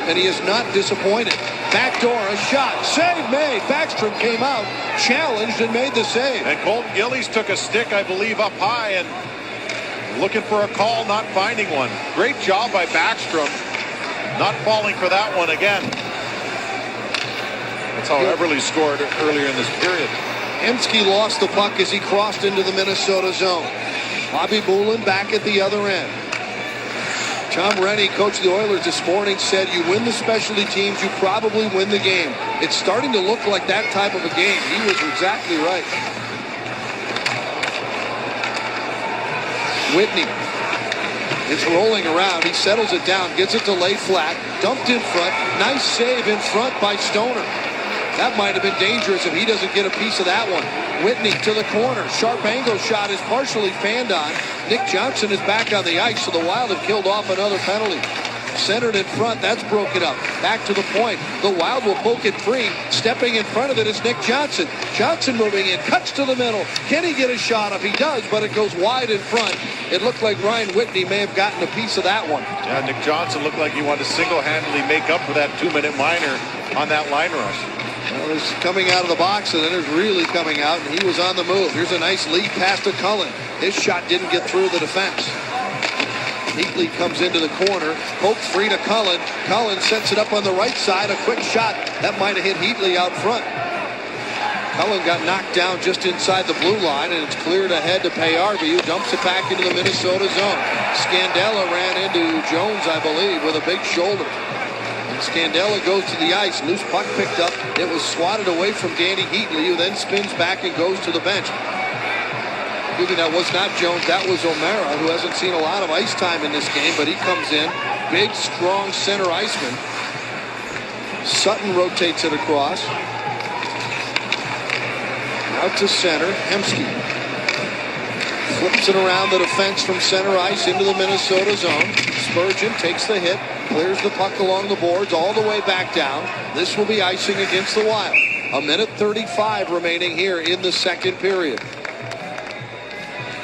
and he is not disappointed. Backdoor, a shot, save made. Backstrom came out, challenged, and made the save. And Colton Gillies took a stick, I believe, up high and looking for a call, not finding one. Great job by Backstrom, not falling for that one again. That's how Eberle scored earlier in this period. Emsky lost the puck as he crossed into the Minnesota zone. Bobby Bulin back at the other end. Tom Rennie, coach of the Oilers this morning, said you win the specialty teams, you probably win the game. It's starting to look like that type of a game. He was exactly right. Whitney is rolling around. He settles it down, gets it to lay flat, dumped in front. Nice save in front by Stoner. That might have been dangerous if he doesn't get a piece of that one. Whitney to the corner. Sharp angle shot is partially fanned on. Nick Johnson is back on the ice, so the Wild have killed off another penalty. Centered in front, that's broken up. Back to the point. The Wild will poke it free. Stepping in front of it is Nick Johnson. Johnson moving in, cuts to the middle. Can he get a shot? If he does, but it goes wide in front. It looked like Ryan Whitney may have gotten a piece of that one. Yeah, Nick Johnson looked like he wanted to single-handedly make up for that 2-minute minor on that line rush. Well, there's coming out of the box, and then there's really coming out, and he was on the move. Here's a nice lead pass to Cullen. His shot didn't get through the defense. Heatley comes into the corner, poked free to Cullen. Cullen sets it up on the right side, a quick shot. That might have hit Heatley out front. Cullen got knocked down just inside the blue line, and it's cleared ahead to Payarvi, who dumps it back into the Minnesota zone. Scandella ran into Jones, I believe, with a big shoulder. And Scandella goes to the ice. Loose puck picked up. It was swatted away from Danny Heatley, who then spins back and goes to the bench. Maybe that was not Jones. That was O'Mara, who hasn't seen a lot of ice time in this game, but he comes in. Big, strong center iceman. Sutton rotates it across. Out to center. Hemsky flips it around the defense from center ice into the Minnesota zone. Spurgeon takes the hit, clears the puck along the boards all the way back down. This will be icing against the Wild. 1:35 remaining here in the second period.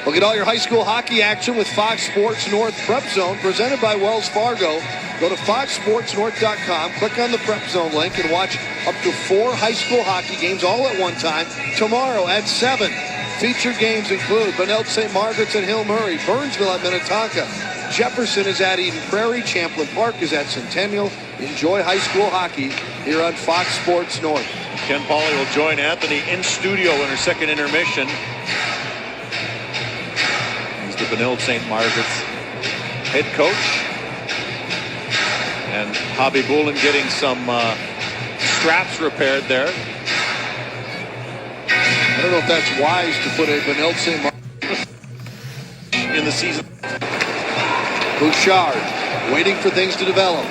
Look at all your high school hockey action with Fox Sports North Prep Zone presented by Wells Fargo. Go to foxsportsnorth.com, click on the Prep Zone link, and watch up to 4 high school hockey games all at one time tomorrow at 7. Featured games include Benilde St. Margaret's at Hill Murray, Burnsville at Minnetonka, Jefferson is at Eden Prairie, Champlain Park is at Centennial. Enjoy high school hockey here on Fox Sports North. Ken Pauley will join Anthony in studio in her second intermission. He's the Benilde St. Margaret's head coach. And Hobby Bullen getting some straps repaired there. I don't know if that's wise to put a Benilde St. Margaret's in the season. Bouchard waiting for things to develop.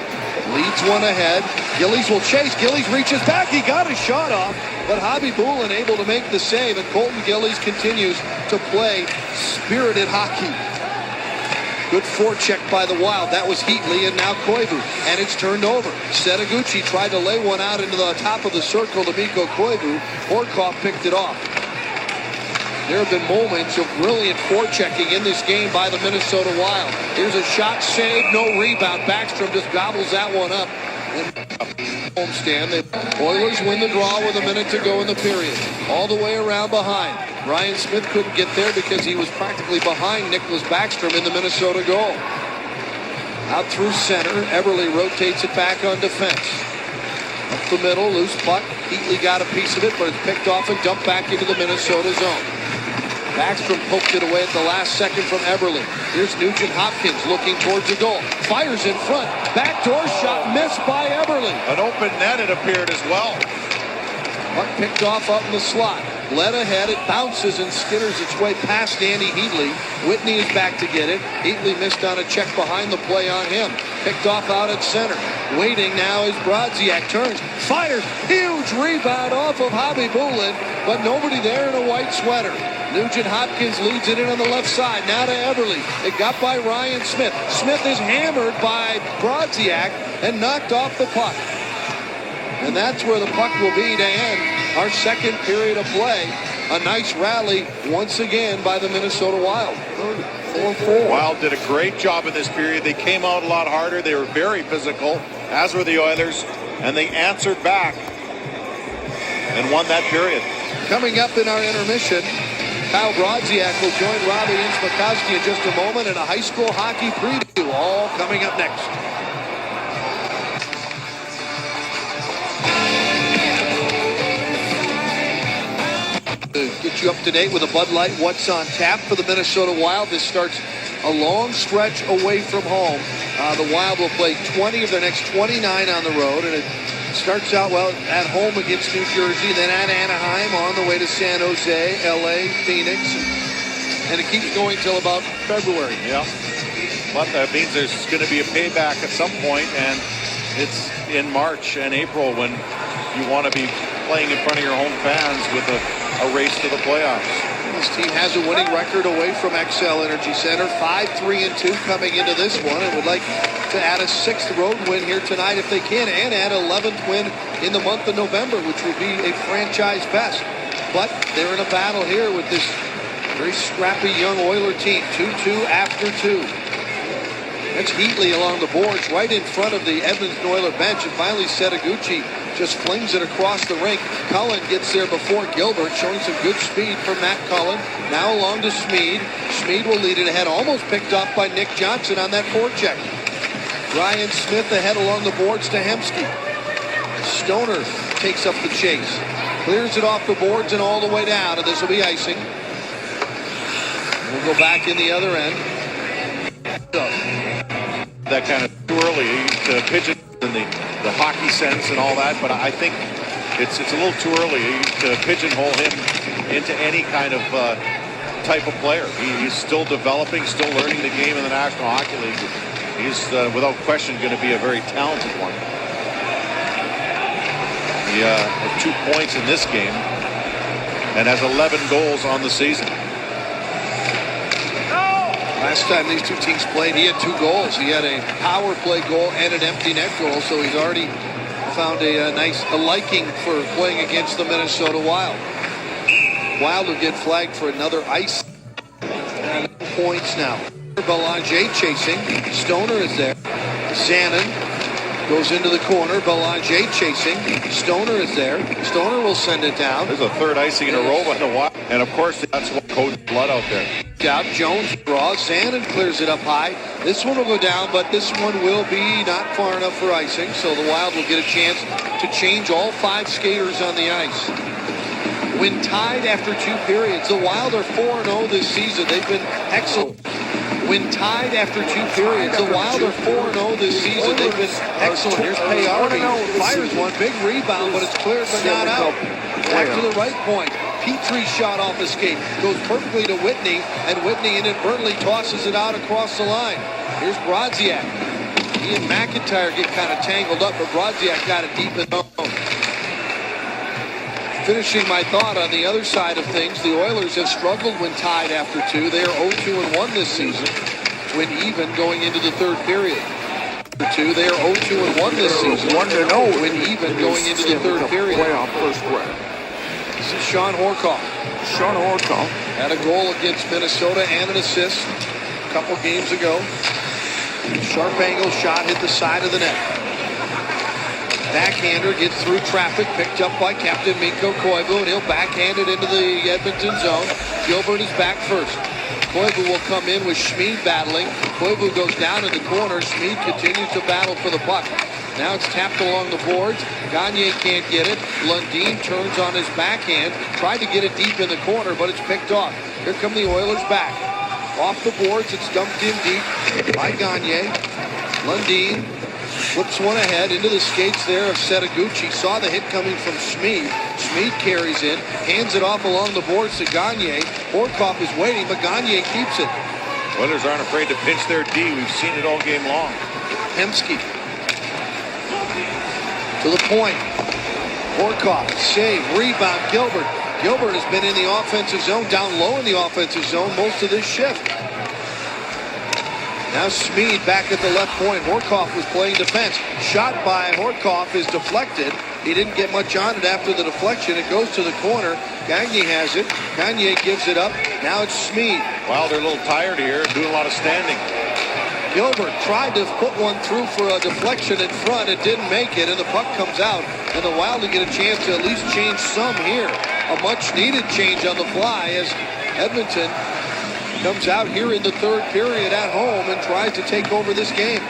Leads one ahead. Gillies will chase. Gillies reaches back. He got his shot off, but Hobby Bullen able to make the save, and Colton Gillies continues to play spirited hockey. Good forecheck by the Wild. That was Heatley and now Koivu. And it's turned over. Setaguchi tried to lay one out into the top of the circle to Mikko Koivu. Horkoff picked it off. There have been moments of brilliant forechecking in this game by the Minnesota Wild. Here's a shot saved, no rebound. Backstrom just gobbles that one up. And homestand. The Oilers win the draw with a minute to go in the period. All the way around behind. Ryan Smith couldn't get there because he was practically behind Nicholas Backstrom in the Minnesota goal. Out through center. Eberle rotates it back on defense. Up the middle, loose puck. Heatley got a piece of it, but it's picked off and dumped back into the Minnesota zone. Backstrom poked it away at the last second from Eberle. Here's Nugent Hopkins looking towards the goal. Fires in front. Backdoor shot missed by Eberle. An open net, it appeared as well. Puck picked off up in the slot. Led ahead, it bounces and skitters its way past Danny Heatley. Whitney is back to get it. Heatley missed on a check behind the play on him. Picked off out at center. Waiting now is Brodziak. Turns, fires, huge rebound off of Hobby Bullen, but nobody there in a white sweater. Nugent Hopkins leads it in on the left side. Now to Eberle. It got by Ryan Smith. Smith is hammered by Brodziak and knocked off the puck. And that's where the puck will be to end our second period of play. A nice rally once again by the Minnesota Wild. 4-4. Wild did a great job in this period. They came out a lot harder. They were very physical, as were the Oilers, and they answered back and won that period. Coming up in our intermission, Kyle Brodziak will join Robbie Inchmakowski in just a moment in a high school hockey preview. All coming up next. To get you up to date with a Bud Light What's on Tap for the Minnesota Wild. This starts a long stretch away from home. The Wild will play 20 of their next 29 on the road, and it starts out well at home against New Jersey, then at Anaheim, on the way to San Jose, LA, Phoenix, and it keeps going till about February. Yeah, but that means there's going to be a payback at some point, and it's in March and April when you want to be playing in front of your home fans with a race to the playoffs. This team has a winning record away from XL Energy Center, 5-3-2 coming into this one, and would like to add a 6th road win here tonight if they can, and add an 11th win in the month of November, which would be a franchise best. But they're in a battle here with this very scrappy young Oiler team, 2-2 after 2. That's Heatley along the boards right in front of the Edmonton Oiler bench, and finally Setaguchi just flings it across the rink. Cullen gets there before Gilbert, showing some good speed for Matt Cullen. Now along to Smead. Smead will lead it ahead, almost picked off by Nick Johnson on that forecheck. Ryan Smith ahead along the boards to Hemsky. Stoner takes up the chase. Clears it off the boards and all the way down, and this will be icing. We'll go back in the other end. That kind of too early to pitch it. in the hockey sense and all that, but I think it's a little too early to pigeonhole him into any kind of type of player. He's still developing, still learning the game in the National Hockey League. He's without question going to be a very talented one. He had 2 points in this game and has 11 goals on the season. Last time these two teams played, he had 2 goals. He had a power play goal and an empty net goal, so he's already found a nice liking for playing against the Minnesota Wild. Wild will get flagged for another ice. 9 points now. Belanger chasing. Stoner is there. Zanin goes into the corner. Belanger chasing. Stoner is there. Stoner will send it down. There's a third icing in a row by the Wild. And of course, that's what Coach Blood out there. Out. Jones draws. Zanin clears it up high. This one will go down, but this one will be not far enough for icing. So the Wild will get a chance to change all 5 skaters on the ice. When tied after 2 periods, the Wild are 4-0 this season. They've been excellent. When tied after 2 periods, the Wild are 4-0 this season. They've been excellent. Here's Payarvi. Fires one. Big rebound, but it's cleared but not out. Back to the right point. Petrie's shot off his skate. Goes perfectly to Whitney, and Whitney inadvertently tosses it out across the line. Here's Brodziak. He and McIntyre get kind of tangled up, but Brodziak got it deep in the zone. Finishing my thought on the other side of things, the Oilers have struggled when tied after 2. They are 0-2-1 this season, when even going into the 3rd period. They are 0-2-1 this season, when even going into the 3rd period. This is Sean Horcoff. Had a goal against Minnesota and an assist a couple games ago. Sharp angle shot hit the side of the net. Backhander gets through traffic, picked up by Captain Mikko Koivu, and he'll backhand it into the Edmonton zone. Gilbert is back first. Koivu will come in with Schmid battling. Koivu goes down in the corner. Schmid continues to battle for the puck. Now it's tapped along the boards. Gagne can't get it. Lundin turns on his backhand. Tried to get it deep in the corner, but it's picked off. Here come the Oilers back. Off the boards, it's dumped in deep by Gagne. Lundin flips one ahead into the skates there of Setaguchi. Saw the hit coming from Schmid. Schmid carries in, hands it off along the boards to Gagne. Horcoff is waiting, but Gagne keeps it. Oilers aren't afraid to pinch their D. We've seen it all game long. Hemsky to the point. Horcoff, save, rebound, Gilbert. Gilbert has been in the offensive zone, down low in the offensive zone most of this shift. Now Schmid back at the left point. Horcoff was playing defense. Shot by Horcoff is deflected. He didn't get much on it after the deflection. It goes to the corner. Gagne has it. Gagne gives it up. Now it's Schmid. Well, they're a little tired here, doing a lot of standing. Gilbert tried to put one through for a deflection in front. It didn't make it, and the puck comes out. And the Wild will get a chance to at least change some here. A much-needed change on the fly as Edmonton comes out here in the 3rd period at home and tries to take over this game.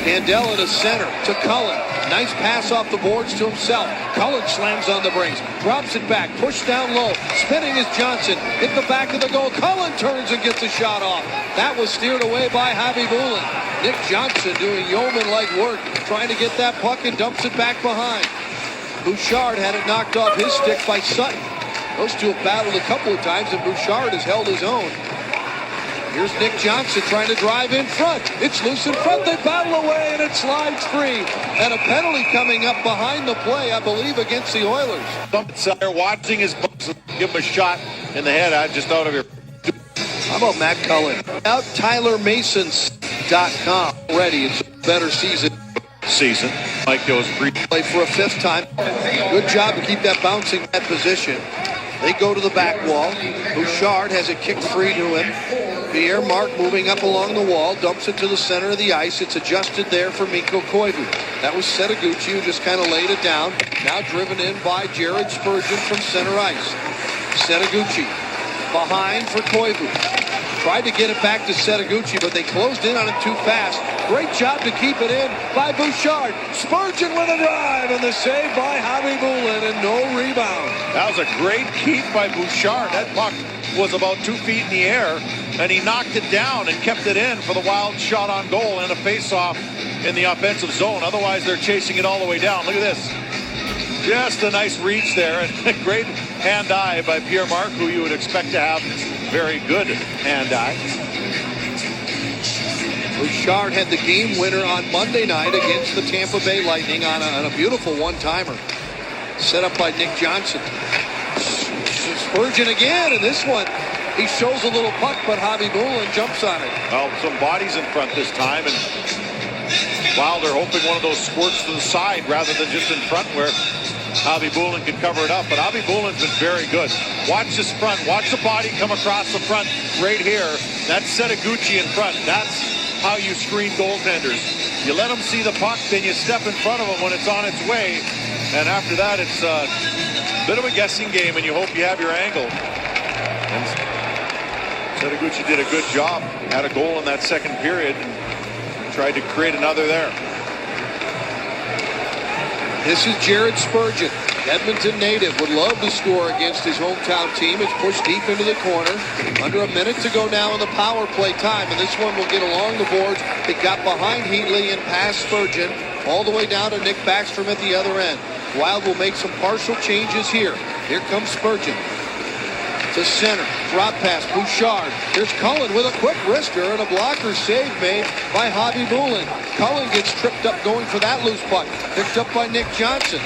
Scandella to center to Cullen. Nice pass off the boards to himself. Cullen slams on the brakes, drops it back, pushed down low. Spinning is Johnson. Hit the back of the goal. Cullen turns and gets a shot off. That was steered away by Khabibulin. Nick Johnson doing yeoman-like work, trying to get that puck and dumps it back behind. Bouchard had it knocked off his stick by Sutton. Those two have battled a couple of times, and Bouchard has held his own. Here's Nick Johnson trying to drive in front. It's loose in front. They battle away, and it slides free. And a penalty coming up behind the play, I believe, against the Oilers. They're watching his books. Give him a shot in the head. Just out of here. How about Matt Cullen? Out TylerMasons.com. Already, it's a better season. Mike goes free. Play for a 5th time. Good job to keep that bouncing that position. They go to the back wall. Bouchard has it kicked free to him. Pierre Mark moving up along the wall, dumps it to the center of the ice. It's adjusted there for Mikko Koivu. That was Setaguchi who just kind of laid it down. Now driven in by Jared Spurgeon from center ice. Setaguchi behind for Koivu. Tried to get it back to Setaguchi, but they closed in on him too fast. Great job to keep it in by Bouchard. Spurgeon with a drive, and the save by Khabibulin, and no rebound. That was a great keep by Bouchard. That puck was about 2 feet in the air, and he knocked it down and kept it in for the Wild shot on goal and a face-off in the offensive zone. Otherwise, they're chasing it all the way down. Look at this. Just a nice reach there, and a great hand-eye by Pierre-Marc, who you would expect to have very good hand-eye. Bouchard had the game winner on Monday night against the Tampa Bay Lightning on a beautiful one-timer. Set up by Nick Johnson. Spurgeon again, and this one, he shows a little puck, but Khabibulin jumps on it. Well, some bodies in front this time, and Wilder hoping one of those squirts to the side rather than just in front where Khabibulin can cover it up. But Khabibulin's been very good. Watch this front. Watch the body come across the front right here. That's Setaguchi in front. That's how you screen goaltenders. You let them see the puck, then you step in front of them when it's on its way. And after that, it's a bit of a guessing game, and you hope you have your angle. And Setaguchi did a good job. He had a goal in that second period and tried to create another there. This is Jared Spurgeon, Edmonton native, would love to score against his hometown team. It's pushed deep into the corner. Under a minute to go now in the power play time, and this one will get along the boards. It got behind Heatley and past Spurgeon, all the way down to Nick Backstrom at the other end. Wild will make some partial changes here. Here comes Spurgeon. To center, drop pass, Bouchard. Here's Cullen with a quick wrister and a blocker save made by Khabibulin. Cullen gets tripped up going for that loose puck. Picked up by Nick Johnson.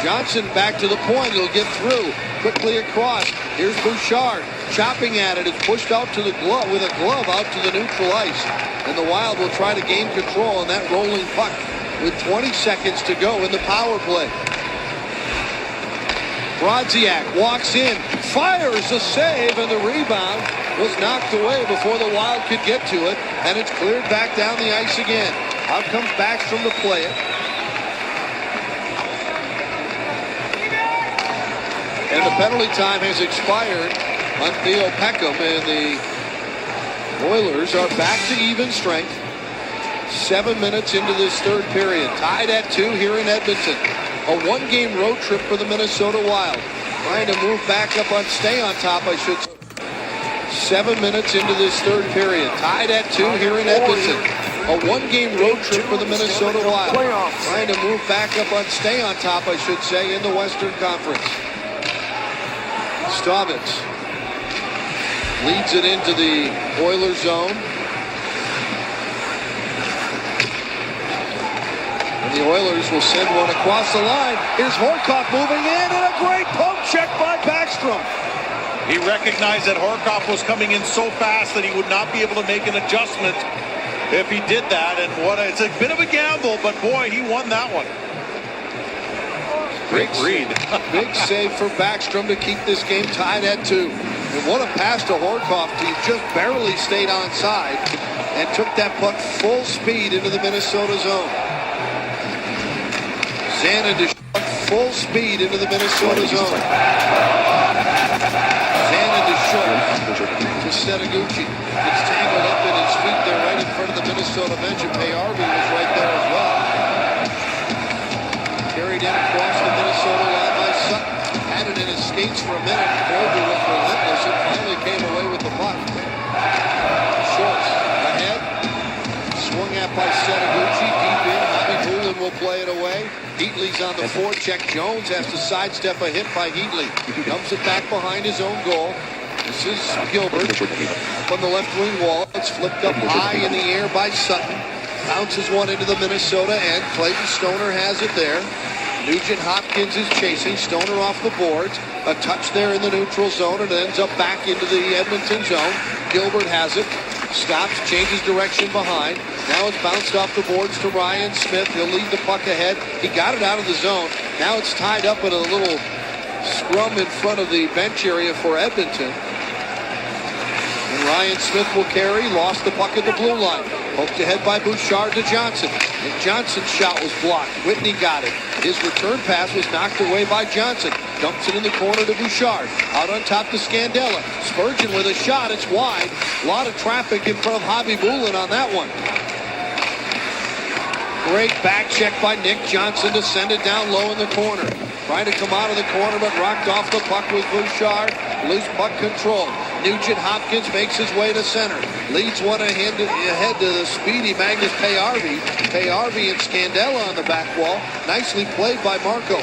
Johnson back to the point. He'll get through. Quickly across. Here's Bouchard. Chopping at it. It's pushed out to the glove with a glove out to the neutral ice. And the Wild will try to gain control on that rolling puck with 20 seconds to go in the power play. Brodziak walks in, fires a save, and the rebound was knocked away before the Wild could get to it, and it's cleared back down the ice again. Out comes Backstrom to play it. And the penalty time has expired on Theo Peckham, and the Oilers are back to even strength. 7 minutes into this third period. Tied at 2 here in Edmonton. A one-game road trip for the Minnesota Wild. Trying to move back up on, stay on top, I should say. 7 minutes into this third period. Tied at 2 here in Edmonton. A one-game road trip for the Minnesota Wild. Trying to move back up on, stay on top, I should say, in the Western Conference. Stavitz leads it into the Oilers zone. The Oilers will send one across the line. Here's Horcoff moving in, and a great poke check by Backstrom. He recognized that Horcoff was coming in so fast that he would not be able to make an adjustment if he did that. And it's a bit of a gamble, but boy, he won that one. Great read. Big save for Backstrom to keep this game tied at 2. And what a pass to Horcoff. He just barely stayed onside and took that puck full speed into the Minnesota zone. Zana to full speed into the Minnesota zone. Zana to Setaguchi. It's tangled up in his feet there right in front of the Minnesota bench, and Payarvi was right there as well. Carried in across the Minnesota line by Sutton. Had it in his skates for a minute. Colby was relentless and finally came away with the puck. Schultz ahead. Swung at by Setaguchi. Deep in. Khabibulin will play it away. Heatley's on the forecheck. Jones has to sidestep a hit by Heatley. Comes it back behind his own goal. This is Gilbert from the left wing wall. It's flipped up high in the air by Sutton. Bounces one into the Minnesota end. Clayton Stoner has it there. Nugent Hopkins is chasing. Stoner off the boards. A touch there in the neutral zone, and it ends up back into the Edmonton zone. Gilbert has it. Stops, changes direction behind. Now it's bounced off the boards to Ryan Smith. He'll lead the puck ahead. He got it out of the zone. Now it's tied up in a little scrum in front of the bench area for Edmonton. And Ryan Smith will carry. Lost the puck at the blue line. Poked ahead by Bouchard to Johnson. And Johnson's shot was blocked. Whitney got it. His return pass was knocked away by Johnson. Dumps it in the corner to Bouchard. Out on top to Scandella. Spurgeon with a shot. It's wide. A lot of traffic in front of Khabibulin on that one. Great back check by Nick Johnson to send it down low in the corner. Trying to come out of the corner, but rocked off the puck with Bouchard. Loose puck control. Nugent Hopkins makes his way to center. Leads one ahead to the speedy Magnus Payarvi. Payarvi and Scandella on the back wall. Nicely played by Marco.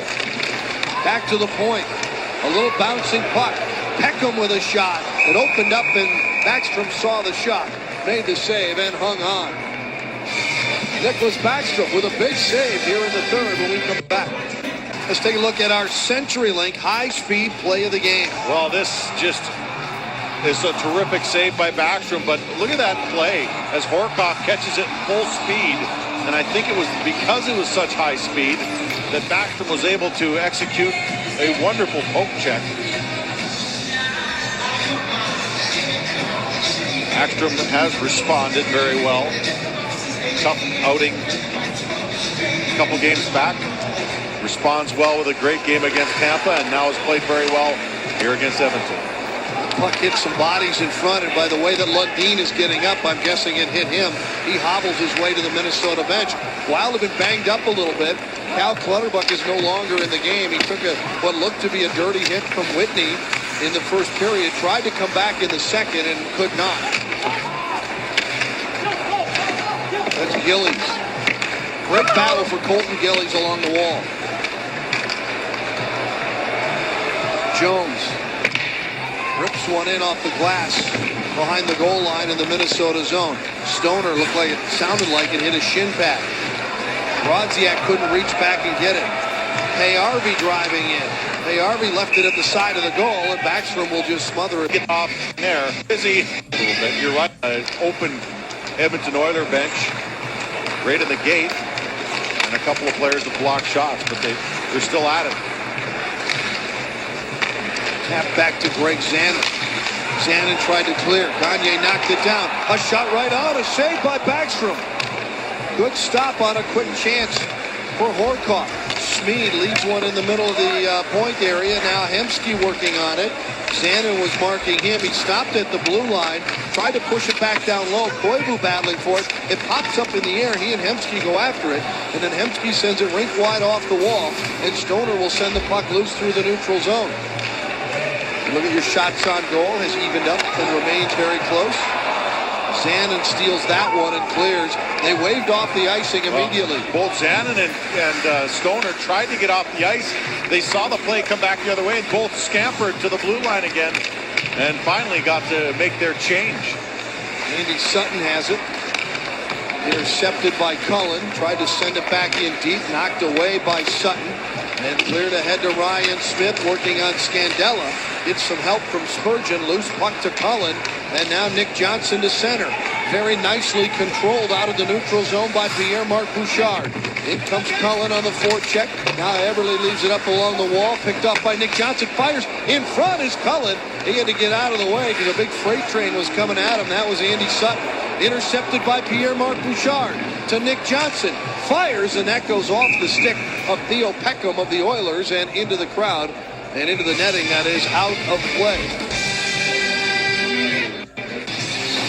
Back to the point. A little bouncing puck. Peckham with a shot. It opened up and Backstrom saw the shot. Made the save and hung on. Nicholas Backstrom with a big save here in the third when we come back. Let's take a look at our CenturyLink high-speed play of the game. Well, this just is a terrific save by Backstrom, but look at that play as Horcoff catches it full speed. And I think it was because it was such high speed that Backstrom was able to execute a wonderful poke check. Backstrom has responded very well. Tough outing a couple games back. Responds well with a great game against Tampa, and now has played very well here against Edmonton. Puck hit some bodies in front, and by the way that Lundin is getting up, I'm guessing it hit him. He hobbles his way to the Minnesota bench. Wild have been banged up a little bit. Cal Clutterbuck is no longer in the game. He took what looked to be a dirty hit from Whitney in the first period. Tried to come back in the second and could not. That's Gillies. Great battle for Colton Gillies along the wall. Jones rips one in off the glass behind the goal line in the Minnesota zone. Stoner sounded like it hit a shin pad. Brodziak couldn't reach back and get it. Payarvi driving in. Payarvi left it at the side of the goal, and Backstrom will just smother it. Get off there. Busy a little bit. You're right. Open Edmonton Oiler bench right in the gate, and a couple of players that block shots, but they're still at it. Tap back to Greg Zanin. Zanin tried to clear. Gagne knocked it down. A shot right on. A save by Backstrom. Good stop on a quick chance for Horcoff. Schmid leads one in the middle of the point area. Now Hemsky working on it. Zanin was marking him. He stopped at the blue line. Tried to push it back down low. Koivu battling for it. It pops up in the air. He and Hemsky go after it. And then Hemsky sends it rink wide off the wall. And Stoner will send the puck loose through the neutral zone. Look at your shots on goal. Has evened up and remains very close. Zanin steals that one and clears. They waved off the icing immediately. Both Zanin and Stoner tried to get off the ice. They saw the play come back the other way, and both scampered to the blue line again and finally got to make their change. Andy Sutton has it. Intercepted by Cullen. Tried to send it back in deep. Knocked away by Sutton. And cleared ahead to Ryan Smith, working on Scandella. Gets some help from Spurgeon. Loose puck to Cullen. And now Nick Johnson to center. Very nicely controlled out of the neutral zone by Pierre-Marc Bouchard. In comes Cullen on the forecheck. Now Everly leaves it up along the wall. Picked up by Nick Johnson. Fires. In front is Cullen. He had to get out of the way because a big freight train was coming at him. That was Andy Sutton. Intercepted by Pierre-Marc Bouchard to Nick Johnson. Fires, and that goes off the stick of Theo Peckham of the Oilers and into the crowd and into the netting. That is out of play.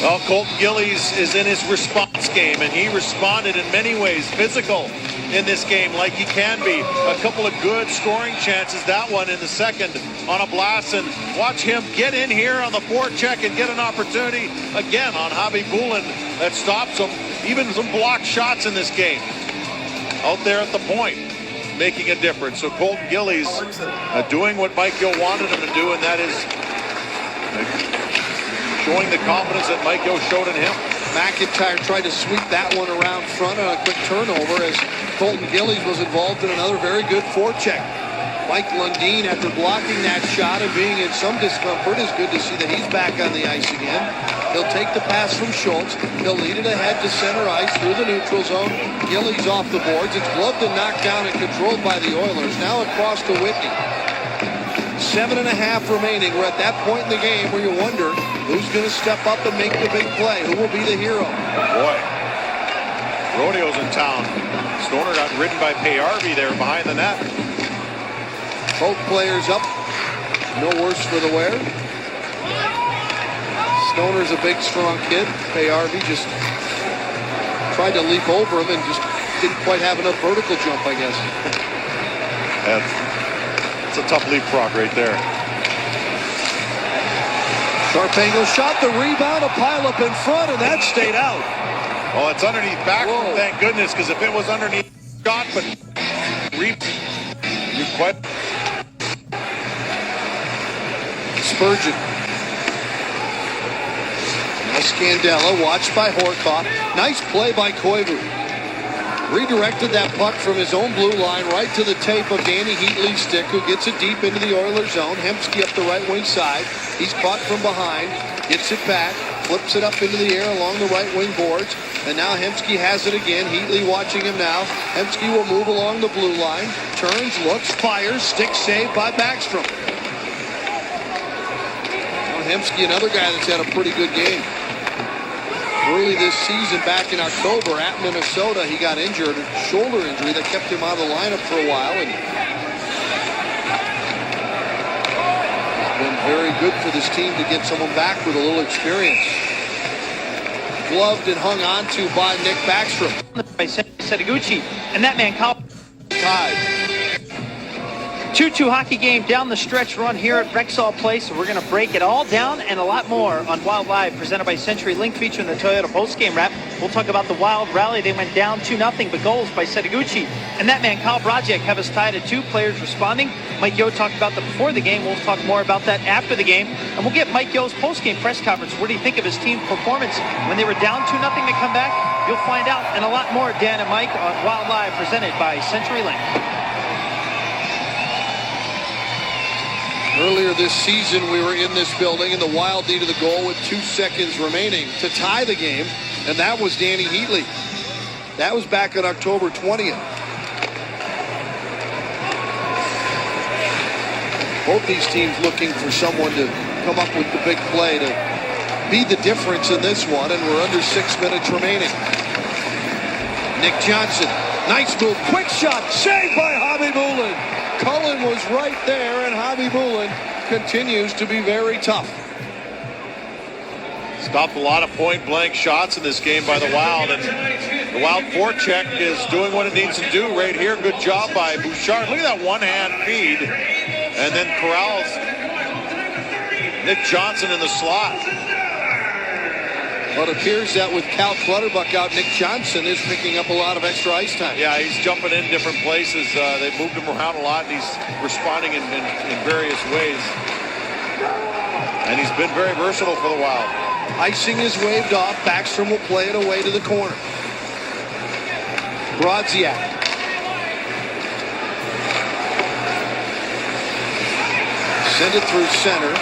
Well, Colton Gillies is in his response game, and he responded in many ways. Physical in this game like he can be. A couple of good scoring chances. That one in the second on a blast, and watch him get in here on the forecheck and get an opportunity again on Javi Bulin that stops him. Even some blocked shots in this game. Out there at the point, making a difference. So Colton Gillies doing what Mike Gill wanted him to do, and that is showing the confidence that Mike Gill showed in him. McIntyre tried to sweep that one around front on a quick turnover as Colton Gillies was involved in another very good forecheck. Mike Lundin, after blocking that shot and being in some discomfort, is good to see that he's back on the ice again. He'll take the pass from Schultz. He'll lead it ahead to center ice through the neutral zone. Gillies off the boards. It's gloved and knocked down and controlled by the Oilers. Now across to Whitney. 7.5 remaining. We're at that point in the game where you wonder who's going to step up and make the big play. Who will be the hero? Boy, Rodeo's in town. Stoner got ridden by Payarvi there behind the net. Both players up. No worse for the wear. Stoner's a big, strong kid. Payarvi just tried to leap over him and just didn't quite have enough vertical jump, I guess. It's a tough leapfrog right there. Sharpengo shot, the rebound, a pile up in front, and that stayed out. Well, it's underneath Backstrom, thank goodness, because if it was underneath shot, but you quite. Spurgeon. Scandella, watched by Horkoff. Nice play by Koivu. Redirected that puck from his own blue line right to the tape of Danny Heatley's stick, who gets it deep into the Oilers zone. Hemsky up the right wing side. He's caught from behind, gets it back, flips it up into the air along the right wing boards, and now Hemsky has it again. Heatley watching him now. Hemsky will move along the blue line, turns, looks, fires, stick saved by Backstrom. Now Hemsky, another guy that's had a pretty good game. Early this season, back in October at Minnesota, he got injured, a shoulder injury that kept him out of the lineup for a while, and it's been very good for this team to get someone back with a little experience. Gloved and hung on to by Nick Backstrom. By Setaguchi, and that man tied. 2-2 hockey game down the stretch run here at Rexall Place. We're going to break it all down and a lot more on Wild Live, presented by CenturyLink, featuring the Toyota postgame wrap. We'll talk about the Wild rally. They went down 2-0, but goals by Setaguchi and that man Kyle Brodziak have us tied at 2. Players responding. Mike Yeo talked about that before the game. We'll talk more about that after the game, and we'll get Mike Yeo's postgame press conference. What do you think of his team's performance when they were down 2-0 to come back? You'll find out, and a lot more, Dan and Mike, on Wild Live, presented by CenturyLink. Earlier this season, we were in this building, and the Wild needed a goal with 2 seconds remaining to tie the game, and that was Danny Heatley. That was back on October 20th. Both these teams looking for someone to come up with the big play to be the difference in this one, and we're under 6 minutes remaining. Nick Johnson, nice move, quick shot, saved by Hobby Bulin. Cullen was right there, and Hobby Bulin continues to be very tough. Stopped a lot of point-blank shots in this game by the Wild, and the Wild forecheck is doing what it needs to do right here. Good job by Bouchard. Look at that one-hand feed, and then corrals Nick Johnson in the slot. Well, it appears that with Cal Clutterbuck out, Nick Johnson is picking up a lot of extra ice time. Yeah, he's jumping in different places. They've moved him around a lot, and he's responding in various ways. And he's been very versatile for the Wild. Icing is waved off. Backstrom will play it away to the corner. Brodziak. Send it through center,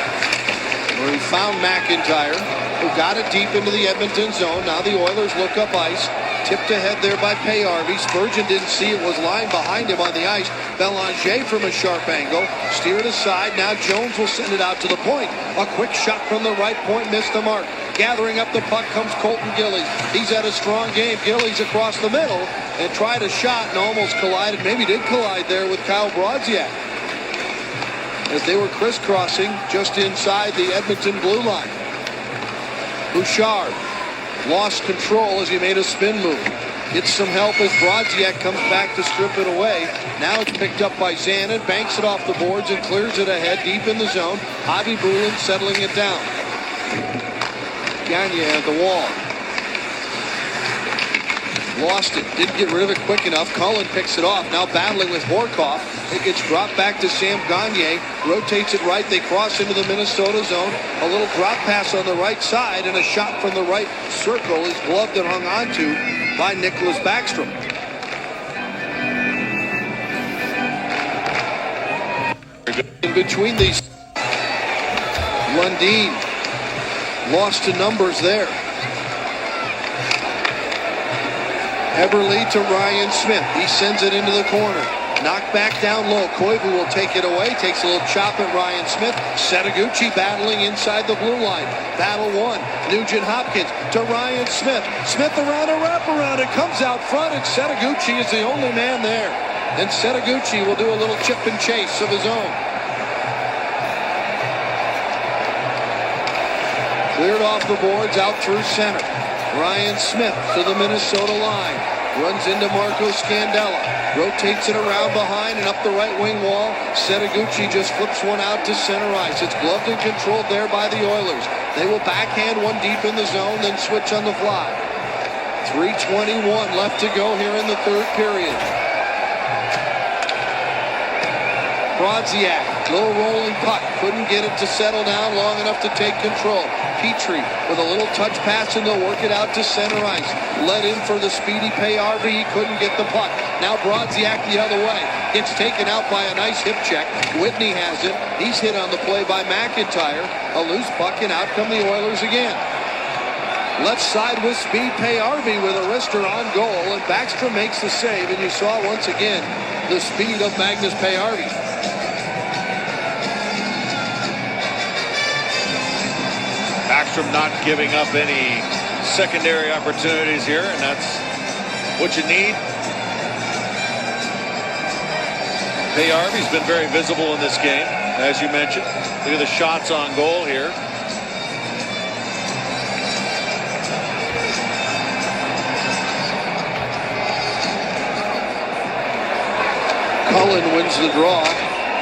where he found McIntyre, who got it deep into the Edmonton zone. Now the Oilers look up ice. Tipped ahead there by Payarvi. Spurgeon didn't see it, was lying behind him on the ice. Belanger from a sharp angle. Steered aside. Now Jones will send it out to the point. A quick shot from the right point, missed the mark. Gathering up the puck comes Colton Gillies. He's had a strong game. Gillies across the middle and tried a shot and almost collided. Maybe did collide there with Kyle Brodziak, as they were crisscrossing just inside the Edmonton blue line. Bouchard lost control as he made a spin move. Gets some help as Brodziak comes back to strip it away. Now it's picked up by Zanin, banks it off the boards and clears it ahead deep in the zone. Hobby Bulin settling it down. Gagne at the wall. Lost it, didn't get rid of it quick enough. Cullen picks it off, now battling with Horkoff. It gets dropped back to Sam Gagne, rotates it right, they cross into the Minnesota zone. A little drop pass on the right side, and a shot from the right circle is gloved and hung onto by Nicholas Backstrom. In between these, Lundin lost to numbers there. Eberle to Ryan Smith. He sends it into the corner. Knocked back down low. Koivu will take it away. Takes a little chop at Ryan Smith. Setaguchi battling inside the blue line. Battle one. Nugent Hopkins to Ryan Smith. Smith around a wraparound. It comes out front, and Setaguchi is the only man there. And Setaguchi will do a little chip and chase of his own. Cleared off the boards, out through center. Ryan Smith to the Minnesota line. Runs into Marco Scandella. Rotates it around behind and up the right wing wall. Setaguchi just flips one out to center ice. It's gloved and controlled there by the Oilers. They will backhand one deep in the zone, then switch on the fly. 3:21 left to go here in the third period. Brodziak, little rolling puck, couldn't get it to settle down long enough to take control. Petrie with a little touch pass and they'll work it out to center ice. Let in for the speedy Payarvi, he couldn't get the puck. Now Brodziak the other way, gets taken out by a nice hip check. Whitney has it, he's hit on the play by McIntyre. A loose puck and out come the Oilers again. Left side with speed, Payarvi with a wrister on goal, and Backstrom makes the save, and you saw once again the speed of Magnus Payarvi. Backstrom not giving up any secondary opportunities here, and that's what you need. Payarvi's been very visible in this game, as you mentioned. Look at the shots on goal here. Cullen wins the draw.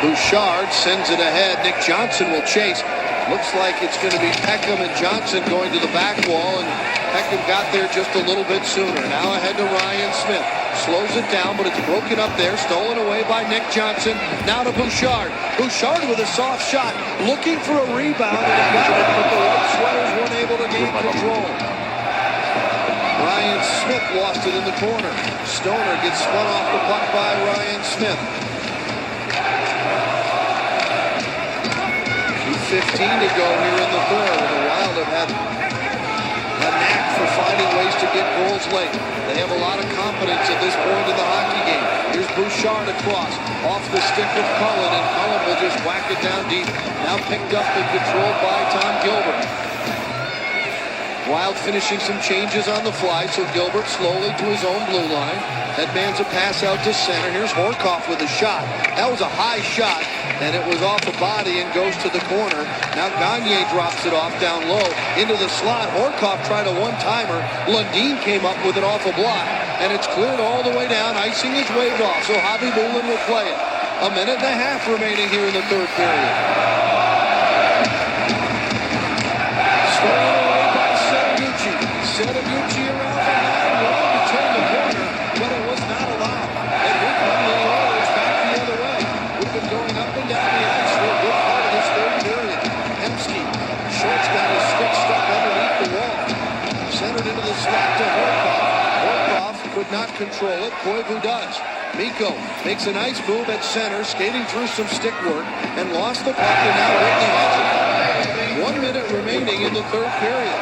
Bouchard sends it ahead. Nick Johnson will chase. Looks like it's going to be Peckham and Johnson going to the back wall, and Peckham got there just a little bit sooner. Now ahead to Ryan Smith. Slows it down, but it's broken up there. Stolen away by Nick Johnson. Now to Bouchard. Bouchard with a soft shot. Looking for a rebound, and he got it, but the White Sweaters weren't able to gain control. Ryan Smith lost it in the corner. Stoner gets spun off the puck by Ryan Smith. 2:15 to go here in the third. The Wild have had a knack for finding ways to get goals late. They have a lot of confidence at this point in the hockey game. Here's Bouchard across, off the stick of Cullen, and Cullen will just whack it down deep. Now picked up and controlled by Tom Gilbert. Wild finishing some changes on the fly, so Gilbert slowly to his own blue line. Headman's a pass out to center. Here's Horkoff with a shot. That was a high shot, and it was off the body and goes to the corner. Now Gagne drops it off down low into the slot. Horkoff tried a one-timer. Lundin came up with it off a block, and it's cleared all the way down. Icing is waved off, so Javi Bulin will play it. A minute and a half remaining here in the third period. Stolen away by Setaguchi. Setaguchi around behind, wanted to turn the corner, but it was not allowed. And here come the Oilers back the other way. We've been going up and down the ice for a good part of this third period. Hemsky, Short's got his stick stuck underneath the wall. Centered into the slot to Horkoff. Horkoff could not control it. Koivu does. Mikko makes a nice move at center, skating through some stick work, and lost the puck, and now Whitney has it. 1 minute remaining in the third period.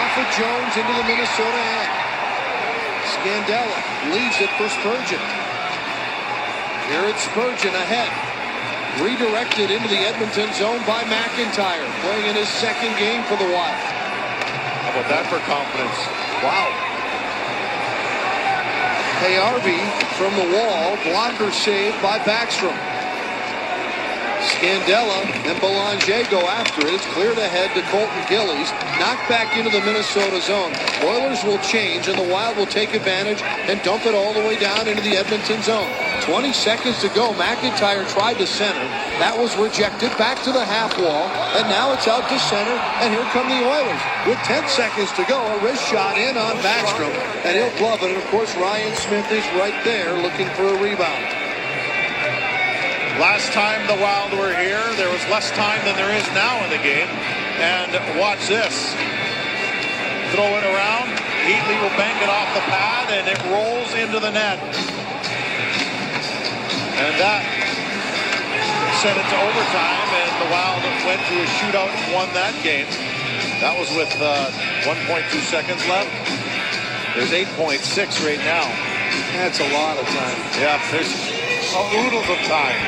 Off of Jones into the Minnesota end. Scandella leaves it for Spurgeon. Here it's Spurgeon ahead. Redirected into the Edmonton zone by McIntyre, playing in his second game for the Wild. How about that for confidence? Wow. Payarvi from the wall, blocker saved by Backstrom. Scandella and Belanger go after it. It's cleared ahead to Colton Gillies. Knocked back into the Minnesota zone. Oilers will change, and the Wild will take advantage and dump it all the way down into the Edmonton zone. 20 seconds to go. McIntyre tried to center. That was rejected. Back to the half wall, and now it's out to center, and here come the Oilers. With 10 seconds to go, a wrist shot in on Backstrom, and he'll glove it. And, of course, Ryan Smith is right there looking for a rebound. Last time the Wild were here, there was less time than there is now in the game. And watch this. Throw it around. Heatley will bank it off the pad, and it rolls into the net. And that sent it to overtime, and the Wild went to a shootout and won that game. That was with 1.2 seconds left. There's 8.6 right now. That's a lot of time. Yeah, there's oodles of time.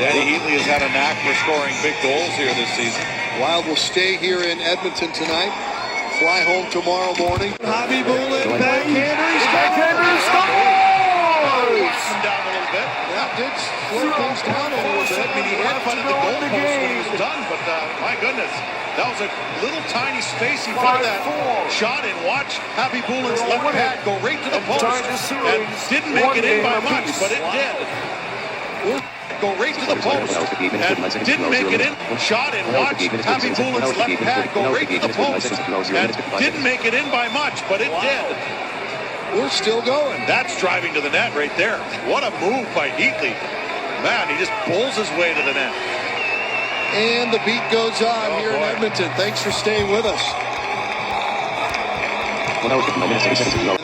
Danny Heatley has had a knack for scoring big goals here this season. Wild will stay here in Edmonton tonight. Fly home tomorrow morning. Javi Bulin, backhander, scores! Knocks him down a little bit. That did slow things down a little bit. I mean, he headbutted the goalpost when he was done, but my goodness, that was a little tiny space he put that shot in. Watch Happy Boolin's left pad go right to the post, and didn't make it in by much, but it did. Go right to the post, and didn't make it in. Shot in. Watch Happy Boolin's left pad go right to the post, and didn't make it in by much, but it did. We're still going. That's driving to the net right there. What a move by Heatley. Man, he just pulls his way to the net. And the beat goes on here in Edmonton. Thanks for staying with us. And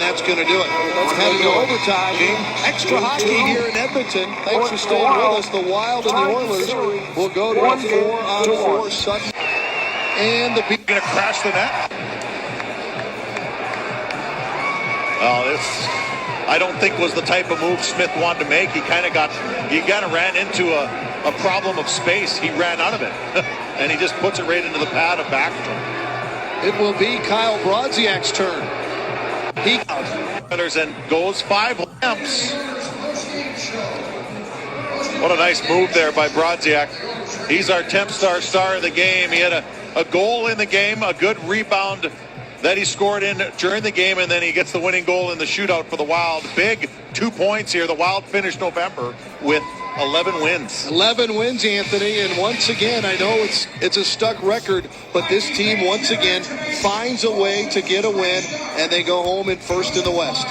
that's going to do it. Let's head into overtime. Extra hockey here in Edmonton. Thanks for staying with us. The Wild and the Oilers will go to a 4-on-4 Sutton. And the beat going to crash the net. I don't think was the type of move Smith wanted to make. He kind of ran into a problem of space. He ran out of it, and he just puts it right into the pad of Backstrom. It will be Kyle Brodziak's turn. He and goes 5 lamps. What a nice move there by Brodziak. He's our temp star of the game. He had a goal in the game, a good rebound that he scored in during the game, and then he gets the winning goal in the shootout for the Wild. Big 2 points here. The Wild finished November with 11 wins. 11 wins, Anthony, and once again, I know it's a stuck record, but this team once again finds a way to get a win, and they go home in first in the West.